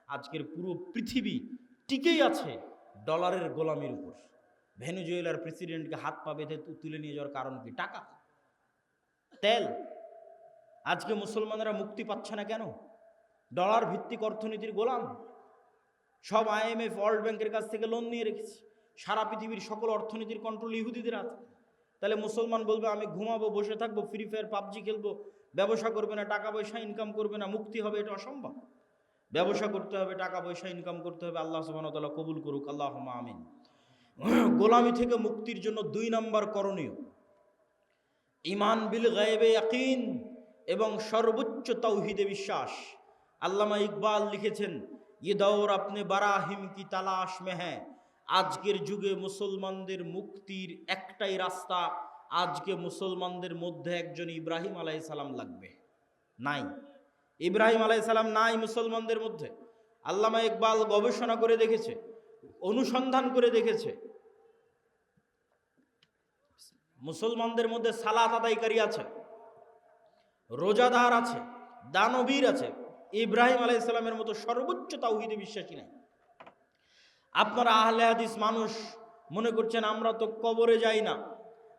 আজকের পুরো পৃথিবী টিকেই আছে ডলারের গোলামির উপর। ভেনেজুয়েলার প্রেসিডেন্টকে হাত পা বেঁধে তুলে নিয়ে যাওয়ার কারণ কি? টাকা, তেল। আজকে মুসলমানেরা মুক্তি পাচ্ছে না কেন? ডলার ভিত্তিক অর্থনীতির গোলাম। সব IMF, ওয়ার্ল্ড ব্যাংকের কাছ থেকে লোন নিয়ে রেখেছে। সারা পৃথিবীর সকল অর্থনীতির কন্ট্রোল ইহুদিদের আছে। তাহলে মুসলমান বলবে আমি ঘুমাবো, বসে থাকবো, ফ্রি ফায়ার পাবজি খেলবো, ব্যবসা করবে না, টাকা পয়সা ইনকাম করবে না, মুক্তি হবে? এটা অসম্ভব। ব্যবসা করতে হবে, টাকা পয়সা ইনকাম করতে হবে। আল্লাহ সুবহানাহু ওয়া তাআলা কবুল করুক, আল্লাহুম্মা আমিন। গোলামি থেকে মুক্তির জন্য 2 নম্বর করণীয় ঈমান বিল গায়বে ইয়াকিন এবং সর্বোচ্চ তাওহীদে বিশ্বাস। আল্লামা ইকবাল লিখেছেন, ये दौर अपने बराहिम की तलाश में है। আজকের যুগে মুসলমানদের মুক্তির একটাই রাস্তা। আজকে মুসলমানদের মধ্যে একজন ইব্রাহিম আলাইহিস সালাম লাগবে। নাই, ইব্রাহিম আলাইহিস সালাম নাই মুসলমানদের মধ্যে। আল্লামা ইকবাল গবেষণা করে দেখেছে, অনুসন্ধান করে দেখেছে, মুসলমানদের মধ্যে সালাত আদায়কারী আছে, রোজাদার আছে, দানবীর আছে। ইব্রাহিম আলাইহিস সালামের মতো সর্বোচ্চ তাওহীদে বিশ্বাসী নাই। আপনারা আহলে হাদিস মানুষ মনে করছেন আমরা তো কবরে যাই না,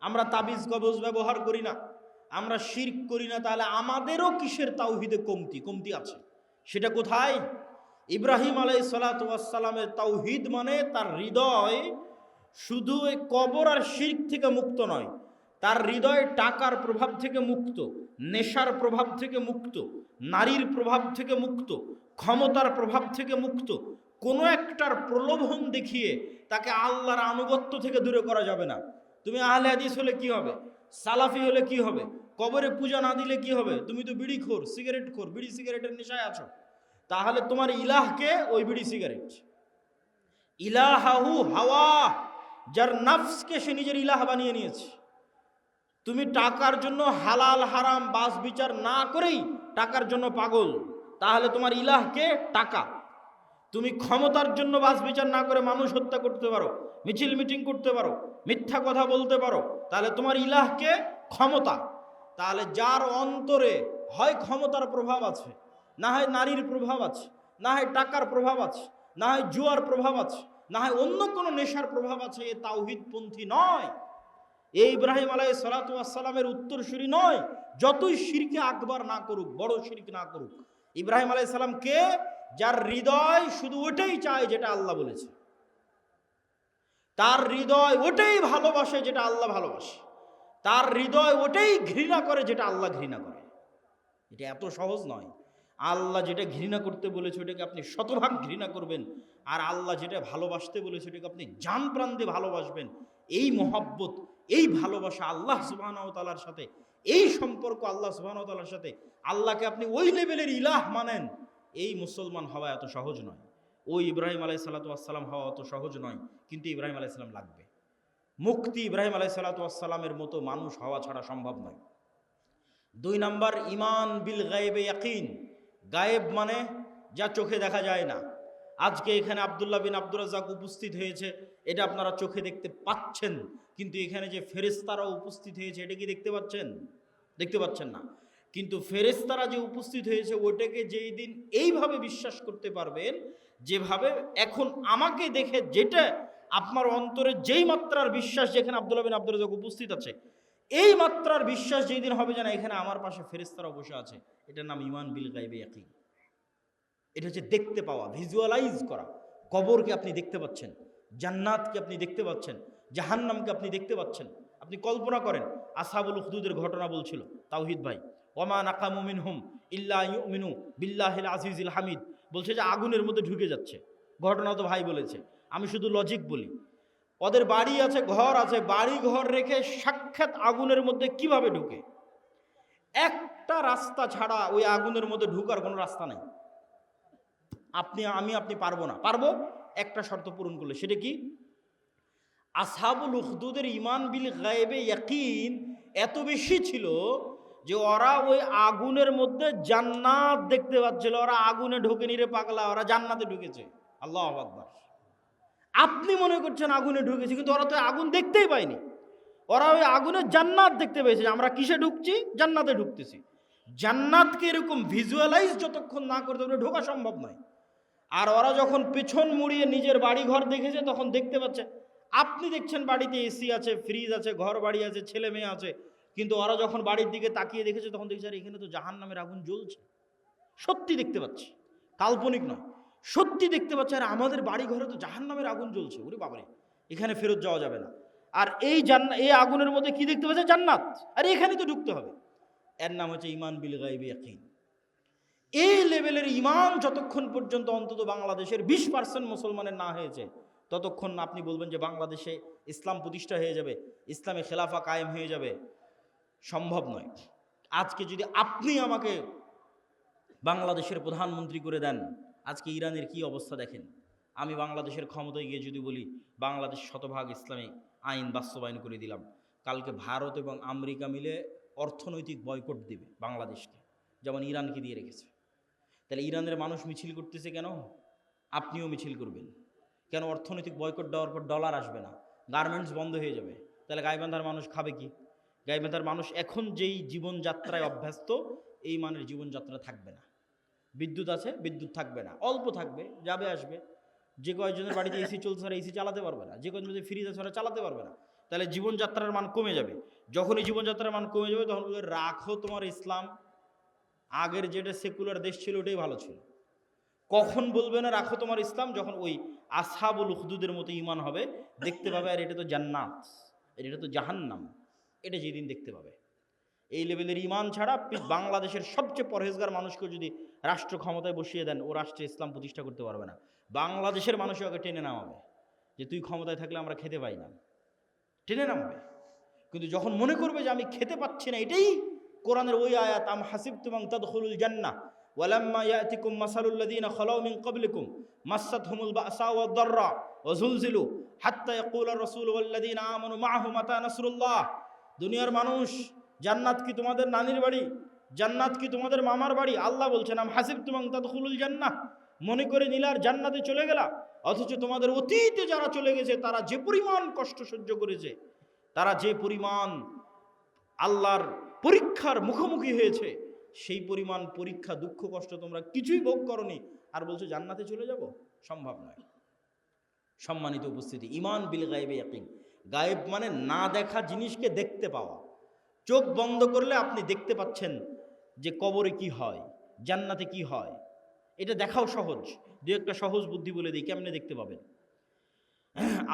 আমরা তাবিজ কবজ ব্যবহার করি না, আমরা শিরক করি না, তাহলে আমাদেরও কিসের তাওহীদে কমতি আছে? সেটা কোথায়? ইব্রাহিম আলাইহিস সালাতু ওয়াস সালামের তাওহীদ মানে তার হৃদয় শুধু এই কবর আর শিরক থেকে মুক্ত নয়, তার হৃদয় টাকার প্রভাব থেকে মুক্ত, নেশার প্রভাব থেকে মুক্ত, নারীর প্রভাব থেকে মুক্ত, ক্ষমতার প্রভাব থেকে মুক্ত। কোনো একটার প্রলোভন দেখিয়ে তাকে আল্লাহর আনুগত্য থেকে দূরে করা যাবে না। তুমি আহলে হাদিস হলে কি হবে? সালাফি হলে কি হবে? কবরে পূজা না দিলে কি হবে? তুমি তো বিড়িখোর, সিগারেটখোর, বিড়ি সিগারেটের নেশায় আছো। তাহলে তোমার ইলাহকে ওই বিড়ি সিগারেট। ইলাহাহু হাওয়া, যার নফসকে সে নিজের ইলাহ বানিয়ে নিয়েছে। তুমি টাকার জন্য হালাল হারাম বাস বিচার না করেই টাকার জন্য পাগল, তাহলে তোমার ইলাহকে টাকা। তুমি ক্ষমতার জন্য বাস বিচার না করে মানুষ হত্যা করতে পারো, মিছিল মিটিং করতে পারো, মিথ্যা কথা বলতে পারো, তাহলে তোমার ইলাহকে ক্ষমতা। তাহলে যার অন্তরে হয় ক্ষমতার প্রভাব আছে, না হয় নারীর প্রভাব আছে, না হয় টাকার প্রভাব আছে, না হয় জুয়ার প্রভাব আছে, না হয় অন্য কোনো নেশার প্রভাব আছে, এ তাওহীদপন্থী নয়। এই ইব্রাহিম আলাইহিস সালাতু ওয়াস সালামের উত্তরসূরি নয়। যতই শিরকে আকবার না করুক, বড় শিরক না করুক, ইব্রাহিম আলাইহিস সালাম কে? যার হৃদয় শুধু ওটাই চায় যেটা আল্লাহ বলেছে, তার হৃদয় ওটাই ভালোবাসে যেটা আল্লাহ ভালোবাসে, তার হৃদয় ওটাই ঘৃণা করে যেটা আল্লাহ ঘৃণা করে। এটা এত সহজ নয়। আল্লাহ যেটা ঘৃণা করতে বলেছে ওটাকে আপনি শতভাগ ঘৃণা করবেন, আর আল্লাহ যেটা ভালোবাসতে বলেছে ওটাকে আপনি জান প্রাণ দিয়ে ভালোবাসবেন। এই মহব্বত, এই ভালোবাসা আল্লাহ সুবহানাহু ওয়া তাআলার সাথে, এই সম্পর্ক আল্লাহ সুবহানাহু ওয়া তাআলার সাথে, আল্লাহকে আপনি ওই লেভেলের ইলাহ মানেন, এই মুসলমান হওয়া এত সহজ নয়। ওই ইব্রাহিম আলাইহিস সালাতু ওয়াস সালাম হওয়া অত সহজ নয়, কিন্তু ইব্রাহিম আলাইহিস সালাম লাগবে। মুক্তি ইব্রাহিম আলাইহিস সালাতু ওয়াস সালামের মতো মানুষ হওয়া ছাড়া সম্ভব নয়। 2 নম্বর ঈমান বিল গায়বে ইয়াকিন। গায়েব মানে যা চোখে দেখা যায় না। আজকে এখানে আব্দুল্লাহ বিন আব্দুর রাজ্জাক উপস্থিত হয়েছে, এটা আপনারা চোখে দেখতে পাচ্ছেন, কিন্তু এখানে যে ফেরেশতারাও উপস্থিত হয়েছে এটা কি দেখতে পাচ্ছেন? দেখতে পাচ্ছেন না। কিন্তু ফেরেশতারা যে উপস্থিত হয়েছে ওটাকে যেই দিন এইভাবে বিশ্বাস করতে পারবেন, যেভাবে এখন আমাকে দেখে যেটা আপনার অন্তরে যেই মাত্রার বিশ্বাস, যেখানে আব্দুল্লাহ বিন আব্দুর রাজ্জাক উপস্থিত আছে, এই মাত্রার বিশ্বাস যেই দিন হবে, যেন এখানে আমার পাশে ফেরেশতারা বসে আছে, এটার নাম ঈমান বিল গায়বে ইয়াকিন। এটা হচ্ছে দেখতে পাওয়া, ভিজুয়ালাইজ করা। কবরকে আপনি দেখতে পাচ্ছেন, জান্নাতকে আপনি দেখতে পাচ্ছেন, জাহান্নামকে আপনি দেখতে পাচ্ছেন। আপনি কল্পনা করেন, আসহাবুল উখদুদের ঘটনা বলছিল তাওহীদ ভাই, ওমা নাকামু মিনহুম ইল্লা ইউমিনু বিল্লাহিল আজিজিল হামিদ, বলছে যে আগুনের মধ্যে ঢুকে যাচ্ছে। ঘটনা তো ভাই বলেছে, আমি শুধু লজিক বলি। ওদের বাড়ি আছে, ঘর আছে, বাড়ি ঘর রেখে সাক্ষাৎ আগুনের মধ্যে কিভাবে ঢুকে? একটা রাস্তা ছাড়া ওই আগুনের মধ্যে ঢুকার কোনো রাস্তা নাই। আপনি পারবো না। পারবো একটা শর্ত পূরণ করলে। সেটা কি? আসহাবুল উখদুদের ঈমান বিল গায়বে ইয়াকিন এত বেশি ছিল যে ওরা ওই আগুনের মধ্যে জান্নাত দেখতে পাচ্ছিল। ওরা আগুনে ঢোকেনি রে পাগলা, ওরা জান্নাতে ঢুকেছে। আল্লাহু আকবার। আপনি মনে করছেন আগুনে ঢুকেছে, কিন্তু ওরা তো আগুন দেখতেই পায়নি। ওরা ওই আগুনের জান্নাত দেখতে পেয়েছে। আমরা কিসে ঢুকছি? জান্নাতে ঢুকতেছি। জান্নাতকে এরকম ভিজুয়ালাইজ যতক্ষণ না করতে পারবে ঢোকা সম্ভব নয়। আর ওরা যখন পেছন মুড়িয়ে নিজের বাড়ি ঘর দেখেছে তখন দেখতে পাচ্ছে, আপনি দেখছেন বাড়িতে এসি আছে, ফ্রিজ আছে, ঘর বাড়ি আছে, ছেলে মেয়ে আছে, কিন্তু ওরা যখন বাড়ির দিকে তাকিয়ে দেখেছে তখন দেখছে আর এখানে তো জাহান্নামের আগুন জ্বলছে। সত্যি দেখতে পাচ্ছি, কাল্পনিক নয়, সত্যি দেখতে পাচ্ছে আর আমাদের বাড়ি ঘরে তো জাহান্নামের আগুন জ্বলছে, ওরে বাবারে, এখানে ফেরত যাওয়া যাবে না। আর এই আগুনের মধ্যে কি দেখতে পাচ্ছে? জান্নাত। আর এখানে তো ঢুকতে হবে। এর নাম হচ্ছে ঈমান বিল গায়বি ইয়াকিন। এই লেভেলের ঈমান যতক্ষণ পর্যন্ত অন্তত বাংলাদেশের 20% মুসলমানের না হয়েছে ততক্ষণ আপনি বলবেন যে বাংলাদেশে ইসলাম প্রতিষ্ঠা হয়ে যাবে, ইসলামী খেলাফা কায়েম হয়ে যাবে, সম্ভব নয়। আজকে যদি আপনি আমাকে বাংলাদেশের প্রধানমন্ত্রী করে দেন, আজকে ইরানের কি অবস্থা দেখেন। আমি বাংলাদেশের ক্ষমতায় গিয়ে যদি বলি বাংলাদেশ শতভাগ ইসলামী আইন বাস্তবায়ন করে দিলাম, কালকে ভারত এবং আমেরিকা মিলে অর্থনৈতিক বয়কট দিবে বাংলাদেশকে, যেমন ইরানকে দিয়ে রেখেছে। তাহলে ইরানের মানুষ মিছিল করতেছে কেন? আপনিও মিছিল করবেন কেন? অর্থনৈতিক বয়কট দেওয়ার পর ডলার আসবে না, গার্মেন্টস বন্ধ হয়ে যাবে, তাহলে গাইবান্ধার মানুষ খাবে কি? গাইবান্ধার মানুষ এখন যেই জীবনযাত্রায় অভ্যস্ত, এই মানের জীবনযাত্রা থাকবে না। বিদ্যুৎ আছে, বিদ্যুৎ থাকবে না, অল্প থাকবে, যাবে আসবে। যে কয়েকজনের বাড়িতে এসি চলছে তারা এসি চালাতে পারবে না, যে কয়েকজন ফ্রিজ আছে তারা চালাতে পারবে না, তাহলে জীবনযাত্রার মান কমে যাবে। যখনই জীবনযাত্রার মান কমে যাবে তখন বলবে রাখো তোমার ইসলাম, আগের যেটা সেকুলার দেশ ছিল ওটাই ভালো ছিল। কখন বলবে না রাখো তোমার ইসলাম? যখন ওই আসহাবুল উখদুদের মতো ঈমান হবে, দেখতে পাবে আর এটা তো জান্নাত, এটা তো জাহান্নাম, এটা যেদিন দেখতে পাবে। এই লেভেলের ঈমান ছাড়া বাংলাদেশের সবচেয়ে পরহেজগার মানুষকে যদি রাষ্ট্র ক্ষমতায় বসিয়ে দেন, ও রাষ্ট্রে ইসলাম প্রতিষ্ঠা করতে পারবে না। বাংলাদেশের মানুষও ওকে টেনে নামাবে যে তুই ক্ষমতায় থাকলে আমরা খেতে পাই না, টেনে নামাবে। কিন্তু যখন মনে করবে যে আমি খেতে পাচ্ছি না, এটাই কোরআনের ওই আয়াত, আম হাসিবতুম আন তাদখুলুল জান্নাহ ওয়ালাম্মা ইয়াতিকুম মাসালুল লাযিনা খালাউ মিন ক্বাবলিকুম মাসাতহুমুল বাসা ওয়াদ দাররা ওয়া যুলজিলু হাত্তা ইয়াকুলার রাসূল ওয়াল লাযিনা আমানু মাআহু মাতা নাসরুল্লাহ। দুনিয়ার মানুষ, জান্নাত কি তোমাদের নানির বাড়ি? জান্নাত কি তোমাদের মামার বাড়ি? আল্লাহ বলছেন আম হাসিবতুম আন তাদখুলুল জান্নাহ, মনে করে নিলার জান্নাতে চলে গেলা, অথচ তোমাদের অতীতে যারা চলে গেছে তারা যে পরিমাণ কষ্ট সহ্য করেছে, তারা যে পরিমাণ আল্লাহর পরীক্ষার মুখোমুখি হয়েছে, সেই পরিমাণ পরীক্ষা দুঃখ কষ্ট তোমরা কিছুই ভোগ করনি, আর বলছো জান্নাতে চলে যাব? সম্ভব নয়। সম্মানিত উপস্থিতি, ঈমান বিল গায়বি ইয়াকিন। গায়েব মানে না দেখা জিনিসকে দেখতে পাওয়া। চোখ বন্ধ করলে আপনি দেখতে পাচ্ছেন যে কবরে কি হয়, জান্নাতে কি হয়, এটা দেখাও সহজ। দু একটা সহজ বুদ্ধি বলে দিই, কেমনে দেখতে পাবেন।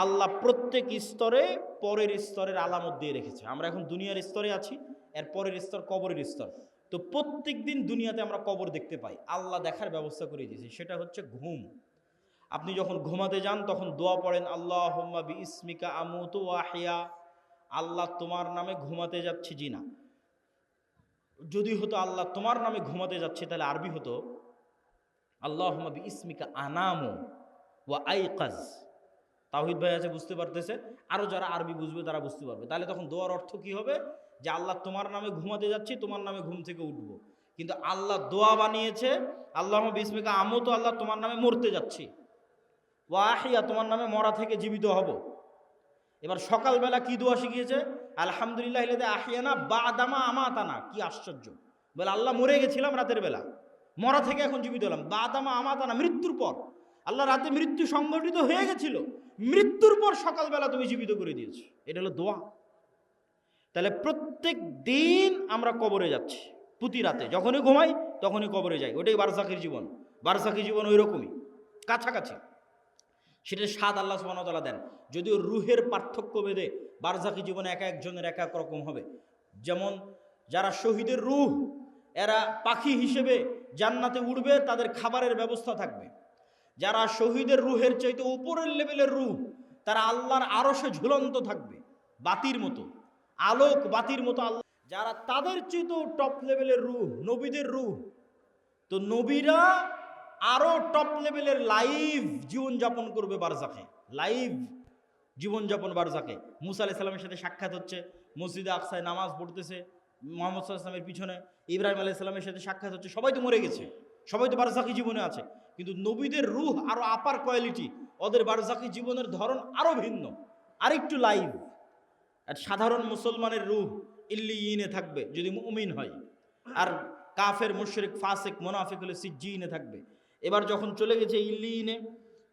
আল্লাহ প্রত্যেক স্তরে পরের স্তরের আলামত দিয়ে রেখেছে। আমরা এখন দুনিয়ার স্তরে আছি, এর পরের স্তর কবরের স্তর। তো প্রত্যেক দিন দুনিয়াতে আমরা কবর দেখতে পাই, আল্লাহ দেখার ব্যবস্থা করে দিয়েছে, সেটা হচ্ছে ঘুম। আপনি যখন ঘুমাতে যান তখন দোয়া পড়েন, আল্লাহুম্মা বিইসমিকা আমুতু ওয়া আহইয়া। আল্লাহ তোমার নামে ঘুমাতে যাচ্ছি, জি না, যদি হতো আল্লাহ তোমার নামে ঘুমাতে যাচ্ছে তাহলে আরবি হতো আল্লাহুম্মা বিইসমিকা আনামু ওয়া আইকাজ। তাওহীদ ভাই আছে, বুঝতে পারতেছে, আরও যারা আরবি বুঝবে তারা বুঝতে পারবে। তাহলে তখন দোয়ার অর্থ কি হবে? যে আল্লাহ তোমার নামে ঘুমাতে যাচ্ছি, তোমার নামে ঘুম থেকে উঠবো। কিন্তু আল্লাহ দোয়া বানিয়েছে আল্লাহুম্মা বিইসমিকা আমুতু, আল্লাহ তোমার নামে মরতে যাচ্ছি, ওয়া আহইয়া, তোমার নামে মরা থেকে জীবিত হব। এবার সকালবেলা কি দোয়া শিখিয়েছে? আলহামদুলিল্লাহ ইল্লাযী আহইয়ানা বা'দামা আমাতানা। কি আশ্চর্য! বলে আল্লাহ মরে গেছিলাম রাতের বেলা, মরা থেকে এখন জীবিত হলাম। বা'দামা আমাতানা, মৃত্যুর পর। আল্লাহ রাতে মৃত্যু সংঘটিত হয়ে গেছিল, মৃত্যুর পর সকালবেলা তুমি জীবিত করে দিয়েছো, এটা হলো দোয়া। তাহলে প্রত্যেক দিন আমরা কবরে যাচ্ছি, প্রতি রাতে যখনই ঘুমাই তখনই কবরে যাই, ওটাই বারজাখের জীবন। বারজাখী জীবন ওই রকমই, কাছাকাছি। সেটা স্বাদ আল্লাহ সুবহানাহু ওয়া তাআলা দেন, যদিও রুহের পার্থক্য ভেদে বারজাখী জীবনে এক একজনের এক এক রকম হবে। যেমন যারা শহীদের রূহ, এরা পাখি হিসেবে জান্নাতে উড়বে, তাদের খাবারের ব্যবস্থা থাকবে। যারা শহীদের রুহের চাইতে উপরের লেভেলের রূহ, তারা আল্লাহর আরশে ঝুলন্ত থাকবে, বাতির মতো, আলোক বাতির মতো আল্লাহ। যারা তাদের চাইতেও টপ লেভেলের রূহ, নবীদের রূহ, তো নবীরা আরো টপ লেভেলের লাইভ জীবনযাপন করবে বারজাখে, লাইভ জীবনযাপন বারজাখে। মুসা আলাইহিস সালামের সাথে সাক্ষাৎ হচ্ছে, মসজিদে আকসায় নামাজ পড়তেছে মুহাম্মদ সাল্লাল্লাহু আলাইহি ওয়াসাল্লামের পিছনে, ইব্রাহিম আলাইহিস সালামের সাথে সাক্ষাৎ হচ্ছে। সবাই তো মরে গেছে, সবাই তো বারজাখী জীবনে আছে, কিন্তু নবীদের রূহ আরো আপার কোয়ালিটি, ওদের বারজাখী জীবনের ধরন আরো ভিন্ন, আরেকটু লাইভ। আর সাধারণ মুসলমানের রূহ ইল্লিয়িনে থাকবে যদি মুমিন হয়, আর কাফের, মুশরিক, ফাসিক, মুনাফিক হলে সিজ্জিনে থাকবে। এবার যখন চলে গেছে ইল্লিয়িনে,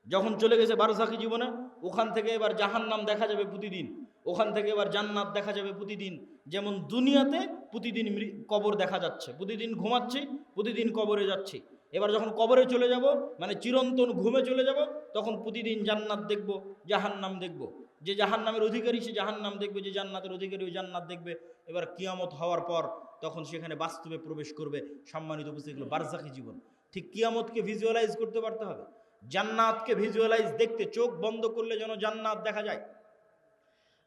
যখন চলে গেছে বারজাখী জীবনে, ওখান থেকে এবার জাহান্নাম দেখা যাবে প্রতিদিন, ওখান থেকে এবার জান্নাত দেখা যাবে প্রতিদিন। যেমন দুনিয়াতে প্রতিদিন কবর দেখা যাচ্ছে, প্রতিদিন ঘুমাচ্ছি, প্রতিদিন কবরে যাচ্ছি। এবার যখন কবরে চলে যাব, মানে চিরন্তন ঘুমে চলে যাব, তখন প্রতিদিন জান্নাত দেখব, জাহান্নাম দেখব। যে জাহান্নামের অধিকারী সে জাহান্নাম দেখবে, যে জান্নাতের অধিকারী ওই জান্নাত দেখবে। এবার কিয়ামত হওয়ার পর তখন সেখানে বাস্তবে প্রবেশ করবে। সম্মানিত উপস্থিতি, বারজাখী জীবন। ঠিক কিয়ামতকে ভিজুয়ালাইজ করতে পারতে হবে, জান্নাতকে ভিজুয়ালাইজ, দেখতে চোখ বন্ধ করলে যেন জান্নাত দেখা যায়।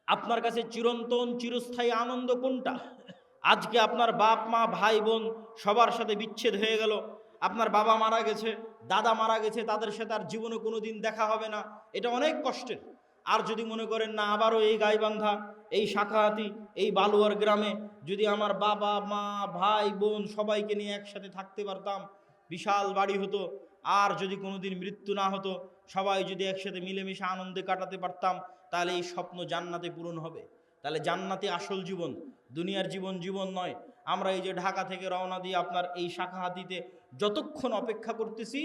আপনার কাছে চিরন্তন চিরস্থায়ী আনন্দ কোনটা? আজকে আপনার বাপ মা ভাই বোন সবার সাথে বিচ্ছেদ হয়ে গেল, আপনার বাবা মারা গেছে, দাদা মারা গেছে, তাদের সাথে আর জীবনে কোনো দিন দেখা হবে না, এটা অনেক কষ্টের। আর যদি মনে করেন না আবারও এই গাইবান্ধা, এই শাখাহাতি, এই বালুয়ার গ্রামে যদি আমার বাবা মা ভাই বোন সবাইকে নিয়ে একসাথে থাকতে পারতাম, বিশাল বাড়ি হতো, আর যদি কোনোদিন মৃত্যু না হতো, সবাই যদি একসাথে মিলেমিশে আনন্দে কাটাতে পারতাম, তাহলে এই স্বপ্ন জান্নাতে পূরণ হবে। তাহলে জান্নাতে আসল জীবন, দুনিয়ার জীবন জীবন নয়। আমরা এই যে ঢাকা থেকে রওনা দিয়ে আপনার এই শাখাহাতিতে যতক্ষণ অপেক্ষা করতেছি,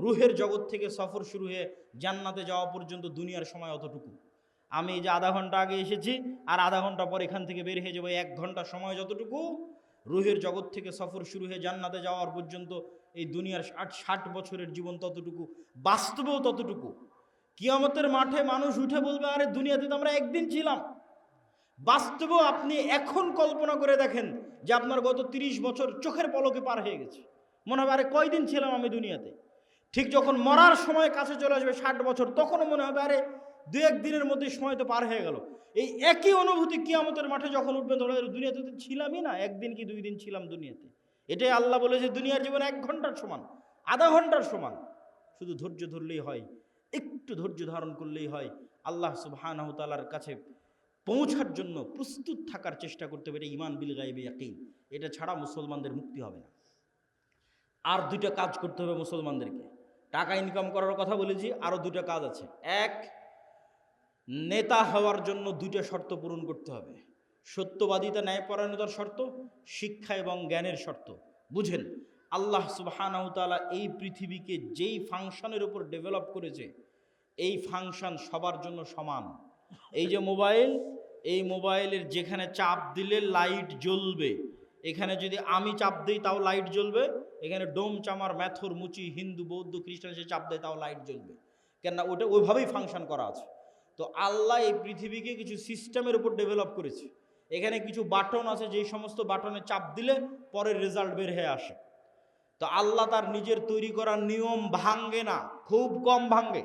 রুহের জগৎ থেকে সফর শুরু হয়ে জান্নাতে যাওয়া পর্যন্ত দুনিয়ার সময় অতটুকু। আমি এই যে আধা ঘন্টা আগে এসেছি, আর আধা ঘন্টা পর এখান থেকে বের হয়ে যাবো, 1 ঘন্টা সময় যতটুকু, রুহের জগৎ থেকে সফর শুরু হয়ে জান্নাতে যাওয়ার পর্যন্ত এই দুনিয়ার 60 বছরের জীবন ততটুকু, বাস্তবেও ততটুকু। কিয়ামতের মাঠে মানুষ উঠে বলবে, আরে দুনিয়াতে তো আমরা একদিন ছিলাম। বাস্তবেও আপনি এখন কল্পনা করে দেখেন যে আপনার গত 30 বছর চোখের পলকে পার হয়ে গেছে। মনে হবে আরে কয়দিন ছিলাম আমি দুনিয়াতে। ঠিক যখন মরার সময় কাছে চলে আসবে 60 বছর, তখনও মনে হবে আরে 2-1 দিনের মধ্যে সময় তো পার হয়ে গেল। এই একই অনুভূতি কিয়ামতের মাঠে যখন উঠবেন, ধরে দুনিয়াতে তো ছিলামই না, 1 দিন কি 2 দিন ছিলাম দুনিয়াতে। এটাই আল্লাহ বলে যে দুনিয়ার জীবন 1 ঘন্টার সমান, আধা ঘন্টার সমান। শুধু ধৈর্য ধরলেই হয়, একটু ধৈর্য ধারণ করলেই হয়। আল্লাহ সুবহানাহু ওয়া তাআলার কাছে পৌঁছার জন্য প্রস্তুত থাকার চেষ্টা করতে হবে। এটা ঈমান বিল গায়বি ইয়াকিন, এটা ছাড়া মুসলমানদের মুক্তি হবে না। আর 2টা কাজ করতে হবে মুসলমানদেরকে। টাকা ইনকাম করার কথা বলেছি, আরও 2টা কাজ আছে। এক, নেতা হওয়ার জন্য 2টা শর্ত পূরণ করতে হবে। সত্যবাদিতা, ন্যায়পরায়ণতার শর্ত, শিক্ষা এবং জ্ঞানের শর্ত। বুঝেন, আল্লাহ সুবহানাহু ওয়া তাআলা এই পৃথিবীকে যেই ফাংশনের উপর ডেভেলপ করেছে, এই ফাংশন সবার জন্য সমান। এই যে মোবাইল, এই মোবাইলের যেখানে চাপ দিলে লাইট জ্বলবে, এখানে যদি আমি চাপ দিই তাও লাইট জ্বলবে। এখানে ডোম চামার ম্যাথর মুচি হিন্দু বৌদ্ধ খ্রিস্টান সে চাপ দেয় তাও লাইট জ্বলবে, কেননা ওটা ওইভাবেই ফাংশন করা আছে। তো আল্লাহ এই পৃথিবীকে কিছু সিস্টেমের উপর ডেভেলপ করেছে। এখানে কিছু বাটন আছে, যেই সমস্ত বাটনে চাপ দিলে পরের রেজাল্ট বের হয়ে আসে। তো আল্লাহ তার নিজের তৈরি করা নিয়ম ভাঙ্গে না, খুব কম ভাঙ্গে।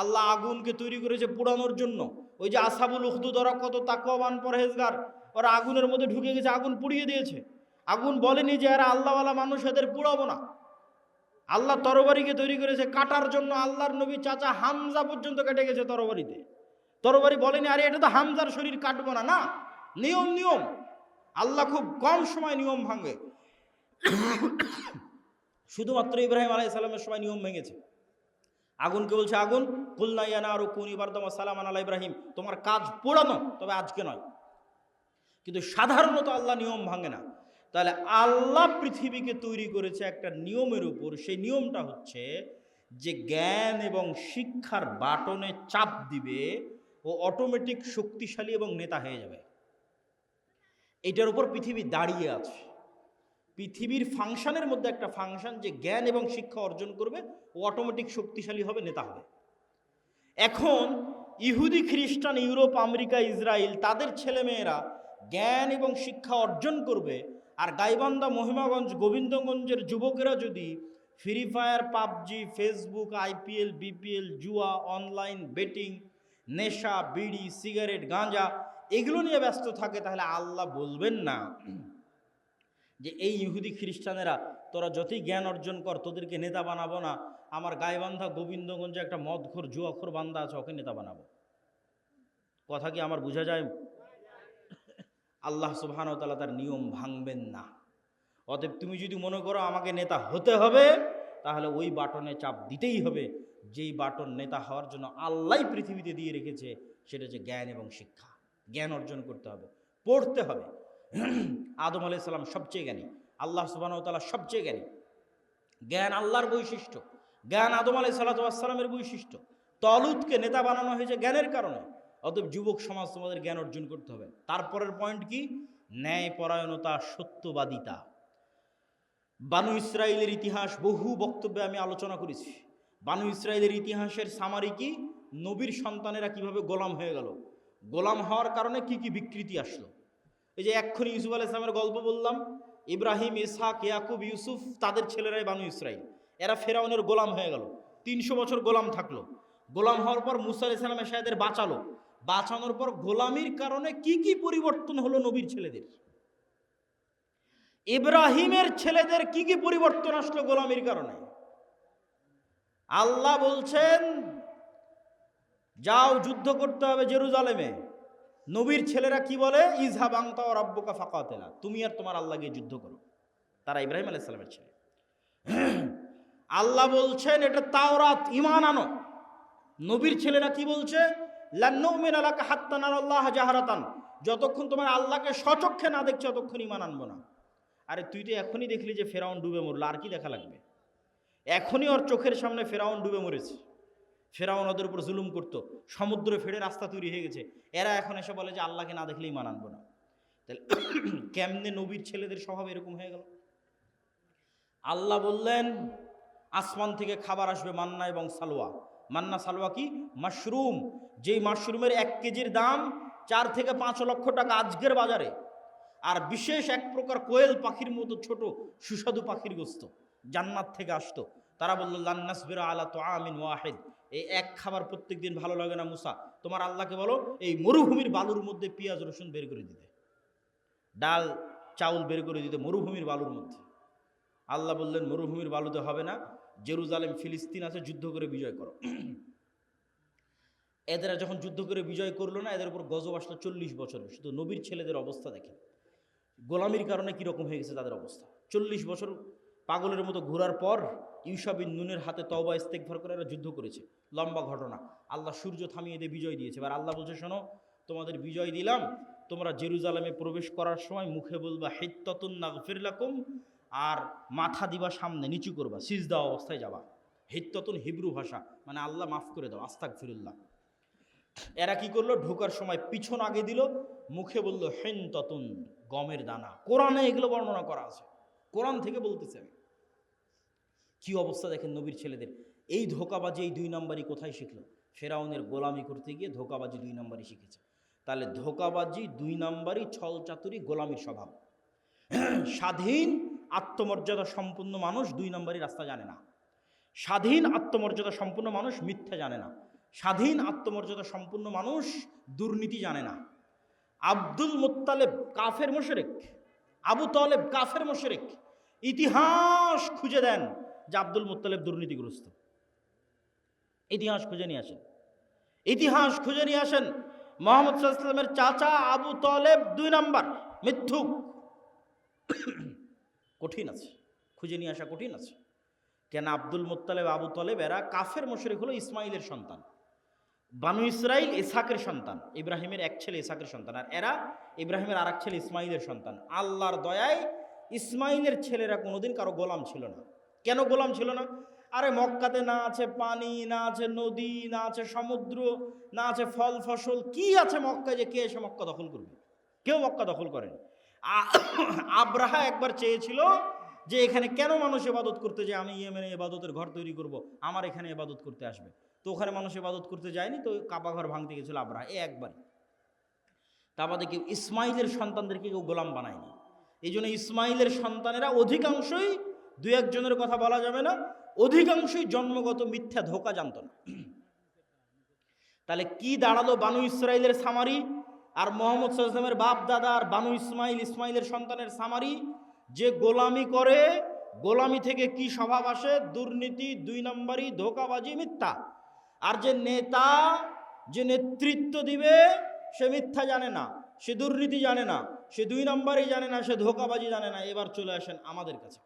আল্লাহ আগুনকে তৈরি করেছে পোড়ানোর জন্য। ওই যে আসহাবুল উখদুদ, ওরা কত তাকওয়াবান পরহেজগার, ওরা আগুনের মধ্যে ঢুকে গেছে, আগুন পুড়িয়ে দিয়েছে। আগুন বলেনি যে এরা আল্লাহওয়ালা মানুষ, এদের পুড়াবো না। আল্লাহ তরবারিকে তৈরি করেছে কাটার জন্য। আল্লাহর নবী চাচা হামজা পর্যন্ত কেটে গেছে তরবারিতে। তরবারি বলেনি আরে এটা তো হামজার শরীর কাটবো না, না, নিয়ম নিয়ম। আল্লাহ খুব কম সময় নিয়ম ভাঙে। শুধুমাত্র ইব্রাহিম আলাইহিস সালামের সময় নিয়ম ভেঙেছে। আগুনকে বলছে, আগুন কুলনা ইয়া নারু কুনি বারদাম ওয়া সালামান আলা ইব্রাহিম, তোমার কাজ পোড়ানো, তবে আজকে নয়। কিন্তু সাধারণত আল্লাহ নিয়ম ভাঙে না। তাহলে আল্লাহ পৃথিবীকে তৈরি করেছে একটা নিয়মের উপর। সেই নিয়মটা হচ্ছে যে জ্ঞান এবং শিক্ষার বাটনে চাপ দিবে, ও অটোমেটিক শক্তিশালী এবং নেতা হয়ে যাবে। এটার উপর পৃথিবী দাঁড়িয়ে আছে। পৃথিবীর ফাংশনের মধ্যে একটা ফাংশন, যে জ্ঞান এবং শিক্ষা অর্জন করবে ও অটোমেটিক শক্তিশালী হবে, নেতা হবে। এখন ইহুদি খ্রিস্টান, ইউরোপ, আমেরিকা, ইসরায়েল, তাদের ছেলেমেয়েরা জ্ঞান এবং শিক্ষা অর্জন করবে, আর গাইবান্ধা, মহিমাগঞ্জ, গোবিন্দগঞ্জের যুবকেরা যদি free fire, PUBG, Facebook, IPL, BPL, জুয়া, অনলাইন বেটিং, নেশা, বিড়ি, সিগারেট, গাঁজা এগুলো নিয়ে ব্যস্ত থাকে, তাহলে আল্লাহ বলবেন না যে এই ইহুদি খ্রিস্টানেরা তোরা যতই জ্ঞান অর্জন কর, তোদেরকে নেতা বানাবো না। আমার গাইবান্ধা গোবিন্দগঞ্জে একটা মদখোর জুয়াখোর বান্দা আছে, ওকে নেতা বানাবো। কথা কি আমার বোঝা যায়? আল্লাহ সুবহানাহু ওয়া তাআলা তার নিয়ম ভাঙবেন না। অতএব তুমি যদি মনে করো আমাকে নেতা হতে হবে, তাহলে ওই বাটনে চাপ দিতেই হবে যেই বাটন নেতা হওয়ার জন্য আল্লাহ পৃথিবীতে দিয়ে রেখেছে, সেটা হচ্ছে জ্ঞান এবং শিক্ষা। জ্ঞান অর্জন করতে হবে, পড়তে হবে। আদম আলাইহিস সালাম সবচেয়ে জ্ঞানী, আল্লাহ সুবহানাহু ওয়া তাআলা সবচেয়ে জ্ঞানী। জ্ঞান আল্লাহর বৈশিষ্ট্য। জ্ঞান আদম আলাইহিস সালামের বৈশিষ্ট্য। তলুতকে নেতা বানানো হয়েছে জ্ঞানের কারণে। অতএব যুবক সমাজ তোমাদের জ্ঞান অর্জন করতে হবে। তারপরের পয়েন্ট কি? ন্যায় পরায়ণতা, সত্যবাদিতা। বানু ইসরাইলের ইতিহাস বহু বক্তব্যে আমি আলোচনা করেছি। বানু ইসরাইলের ইতিহাসের সামারি কি? নবীর সন্তানেরা কিভাবে গোলাম হয়ে গেল, গোলাম হওয়ার কারণে কি কি বিকৃতি আসলো। এই যে এক্ষুনি ইউসুফ আলাইহিস সালামের গল্প বললাম, ইব্রাহিম, ইসহাক, ইয়াকুব, ইউসুফ, তাদের ছেলেরাই বানু ইসরাইল। এরা ফেরাউনের গোলাম হয়ে গেল, 300 বছর গোলাম থাকলো। গোলাম হওয়ার পর মুসা আলাইহিস সালাম এসে এদের বাঁচালো। বাঁচানোর পর গোলামির কারণে কি কি পরিবর্তন হলো নবীর ছেলেদের। ইব্রাহিমের ছেলেদের কি কি পরিবর্তন আসলো গোলামির কারণে। আল্লাহ বলছেন যাও যুদ্ধ করতে হবে জেরুজালেমে। নবীর ছেলেরা কি বলে? ইযহাব আনতা ওয়া রাব্বুকা ফাকাতিলা, তুমি আর তোমার আল্লাহ গিয়ে যুদ্ধ করো। তারা ইব্রাহিম আলাইহিস সালামের ছেলে। আল্লাহ বলছেন এটা তাওরাত, ঈমান আনো। নবীর ছেলেরা কি বলছে? লান নুমিনা লাকা হাত্তা নারাল্লাহ জাহরাতান, যতক্ষণ তোমার আল্লাহকে সচক্ষে না দেখছো ততক্ষণ ঈমান আনবো না। আরে তুই তো এখনই দেখলি যে ফেরাউন ডুবে মরল, আর কি দেখা লাগবে? এখনই ওর চোখের সামনে ফেরাউন ডুবে মরেছে। ফেরাউন ওদের উপর জুলুম করতো, সমুদ্রে ফেড়ে রাস্তা তৈরি হয়ে গেছে। এরা এখন এসে বলে যে আল্লাহকে না দেখলেই ঈমান আনবো না। তাহলে কেমনে নবীর ছেলেদের স্বভাব এরকম হয়ে গেল? আল্লাহ বললেন আসমান থেকে খাবার আসবে, মান্না এবং সালোয়া। মান্না সালোয়া কি? মাশরুম। যেই মাশরুমের 1 কেজির দাম 4 থেকে 5 লক্ষ টাকা আজকের বাজারে। আর বিশেষ এক প্রকার কোয়েল পাখির মতো ছোট সুস্বাদু পাখির গোস্ত জান্নাত থেকে আসতো। তারা বলল লান নাসবিরা আলা তুআমিন ওয়াহিদ, এই এক খাবার প্রত্যেক দিন ভালো লাগে না মুসা, তোমার আল্লাহকে বলো এই মরুভূমির বালুর মধ্যে পেঁয়াজ রসুন বের করে দিতে, ডাল চাউল বের করে দিতে মরুভূমির বালুর মধ্যে। আল্লাহ বললেন মরুভূমির বালুতে হবে না, জেরুজালেম ফিলিস্তিন আছে, যুদ্ধ করে বিজয় করো। এদের যখন যুদ্ধ করে বিজয় করলো না, এদের উপর গজব আসলো 40 বছরে। শুধু নবীর ছেলেদের অবস্থা দেখেন, গোলামির কারণে কীরকম হয়ে গেছে তাদের অবস্থা। 40 বছর পাগলের মতো ঘোরার পর ইউশা বিন নুনের হাতে তওবা ইস্তেগফার করে এরা যুদ্ধ করেছে। লম্বা ঘটনা। আল্লাহ সূর্য থামিয়ে দিয়ে বিজয় দিয়েছে। এবার আল্লাহ বলছে শোনো, তোমাদের বিজয় দিলাম, তোমরা জেরুজালেমে প্রবেশ করার সময় মুখে বলবা হিত্তাতুন নাগফির লাকুম, আর মাথা দিবা সামনে, নিচু করবা, সিজদা অবস্থায় যাবা। হিত্তাতুন হিব্রু ভাষা, মানে আল্লাহ মাফ করে দাও, আস্তাগফিরুল্লাহ। এরা কি করলো? ঢোকার সময় পিছন আগে দিল, মুখে বলল হিনতাতুন, গমের দানা। কোরআনে এগুলো বর্ণনা করা আছে, কোরআন থেকে বলতেছে। কি অবস্থা দেখেন নবীর ছেলেদের। এই ধোকাবাজি, এই 2 নম্বরই কোথায় শিখলো? ফেরাউনের গোলামি করতে গিয়ে ধোকাবাজি 2 নম্বরই শিখেছে। তাহলে ধোকাবাজি 2 নম্বরই, ছল চাতুরি, গোলামির স্বভাব। স্বাধীন আত্মমর্যাদা সম্পন্ন মানুষ 2 নম্বরই রাস্তা জানে না। স্বাধীন আত্মমর্যাদা সম্পন্ন মানুষ মিথ্যা জানে না। স্বাধীন আত্মমর্যাদা সম্পন্ন মানুষ দুর্নীতি জানে না। আব্দুল মুত্তালেব কাফের মুশরিক, আবু তালেব কাফের মুশরিক। ইতিহাস খুঁজে দেন যে আব্দুল মুত্তালেব দুর্নীতিগ্রস্ত। ইতিহাস খুঁজে নিয়ে আসেন, ইতিহাস খুঁজে নিয়ে আসেন। মুহাম্মদ সাল্লাল্লাহু আলাইহি ওয়াসাল্লামের চাচা আবু তালেব 2 নম্বর মিথ্যুক। কঠিন আছে, খুঁজে নিয়ে আসা কঠিন আছে। কেন? আব্দুল মুত্তালেব, আবু তালেব এরা কাফের মুশরিক, হলো ইসমাইলের সন্তান। বানু ইসরাইল ইসহাকের সন্তান, ইব্রাহিমের এক ছেলে ইসহাকের সন্তান, আর এরা ইব্রাহিমের আর এক ছেলে ইসমাইলের সন্তান। আল্লাহর দয়ায় ইসমাইলের ছেলেরা কোনোদিন কারো গোলাম ছিল না। কেন গোলাম ছিল না? আরে মক্কাতে না আছে পানি, না আছে নদী, না আছে সমুদ্র, না আছে ফল ফসল, কি আছে মক্কায় যে কে এসে মক্কা দখল করবে? কেউ মক্কা দখল করেন। আব্রাহা একবার চেয়েছিল যে এখানে কেন মানুষ ইবাদত করতে যায়, আমি ইয়েমেনে ইবাদতের ঘর তৈরি করব, আমার এখানে ইবাদত করতে আসবে। তো ওখানে মানুষ ইবাদত করতে যায়নি, তো কাবা ঘর ভাঙতে গেছিল আব্রাহা, একবারই। তা বাদে কেউ ইসমাইলের সন্তানদেরকে কেউ গোলাম বানায়নি। এই জন্য ইসমাইলের সন্তানেরা অধিকাংশই, 2-1 জনের কথা বলা যাবে না, অধিকাংশই জন্মগত মিথ্যা, ধোঁকা জানত না। তাহলে কি দাঁড়ালো? বানু ইসরাইলের সামারি আর মুহাম্মদ সাল্লাল্লাহু আলাইহি ওয়াসাল্লামের বাপ দাদা আর বানু ইসমাইল, ইসমাইলের সন্তানের সামারি। যে গোলামি করে, গোলামি থেকে কি স্বভাব আসে? দুর্নীতি, 2 নম্বরই, ধোঁকাবাজি, মিথ্যা। আর যে নেতা, যে নেতৃত্ব দিবে, সে মিথ্যা জানে না, সে দুর্নীতি জানে না, সে 2 নম্বরই জানে না, সে ধোঁকাবাজি জানে না। এবার চলে আসেন আমাদের কাছে।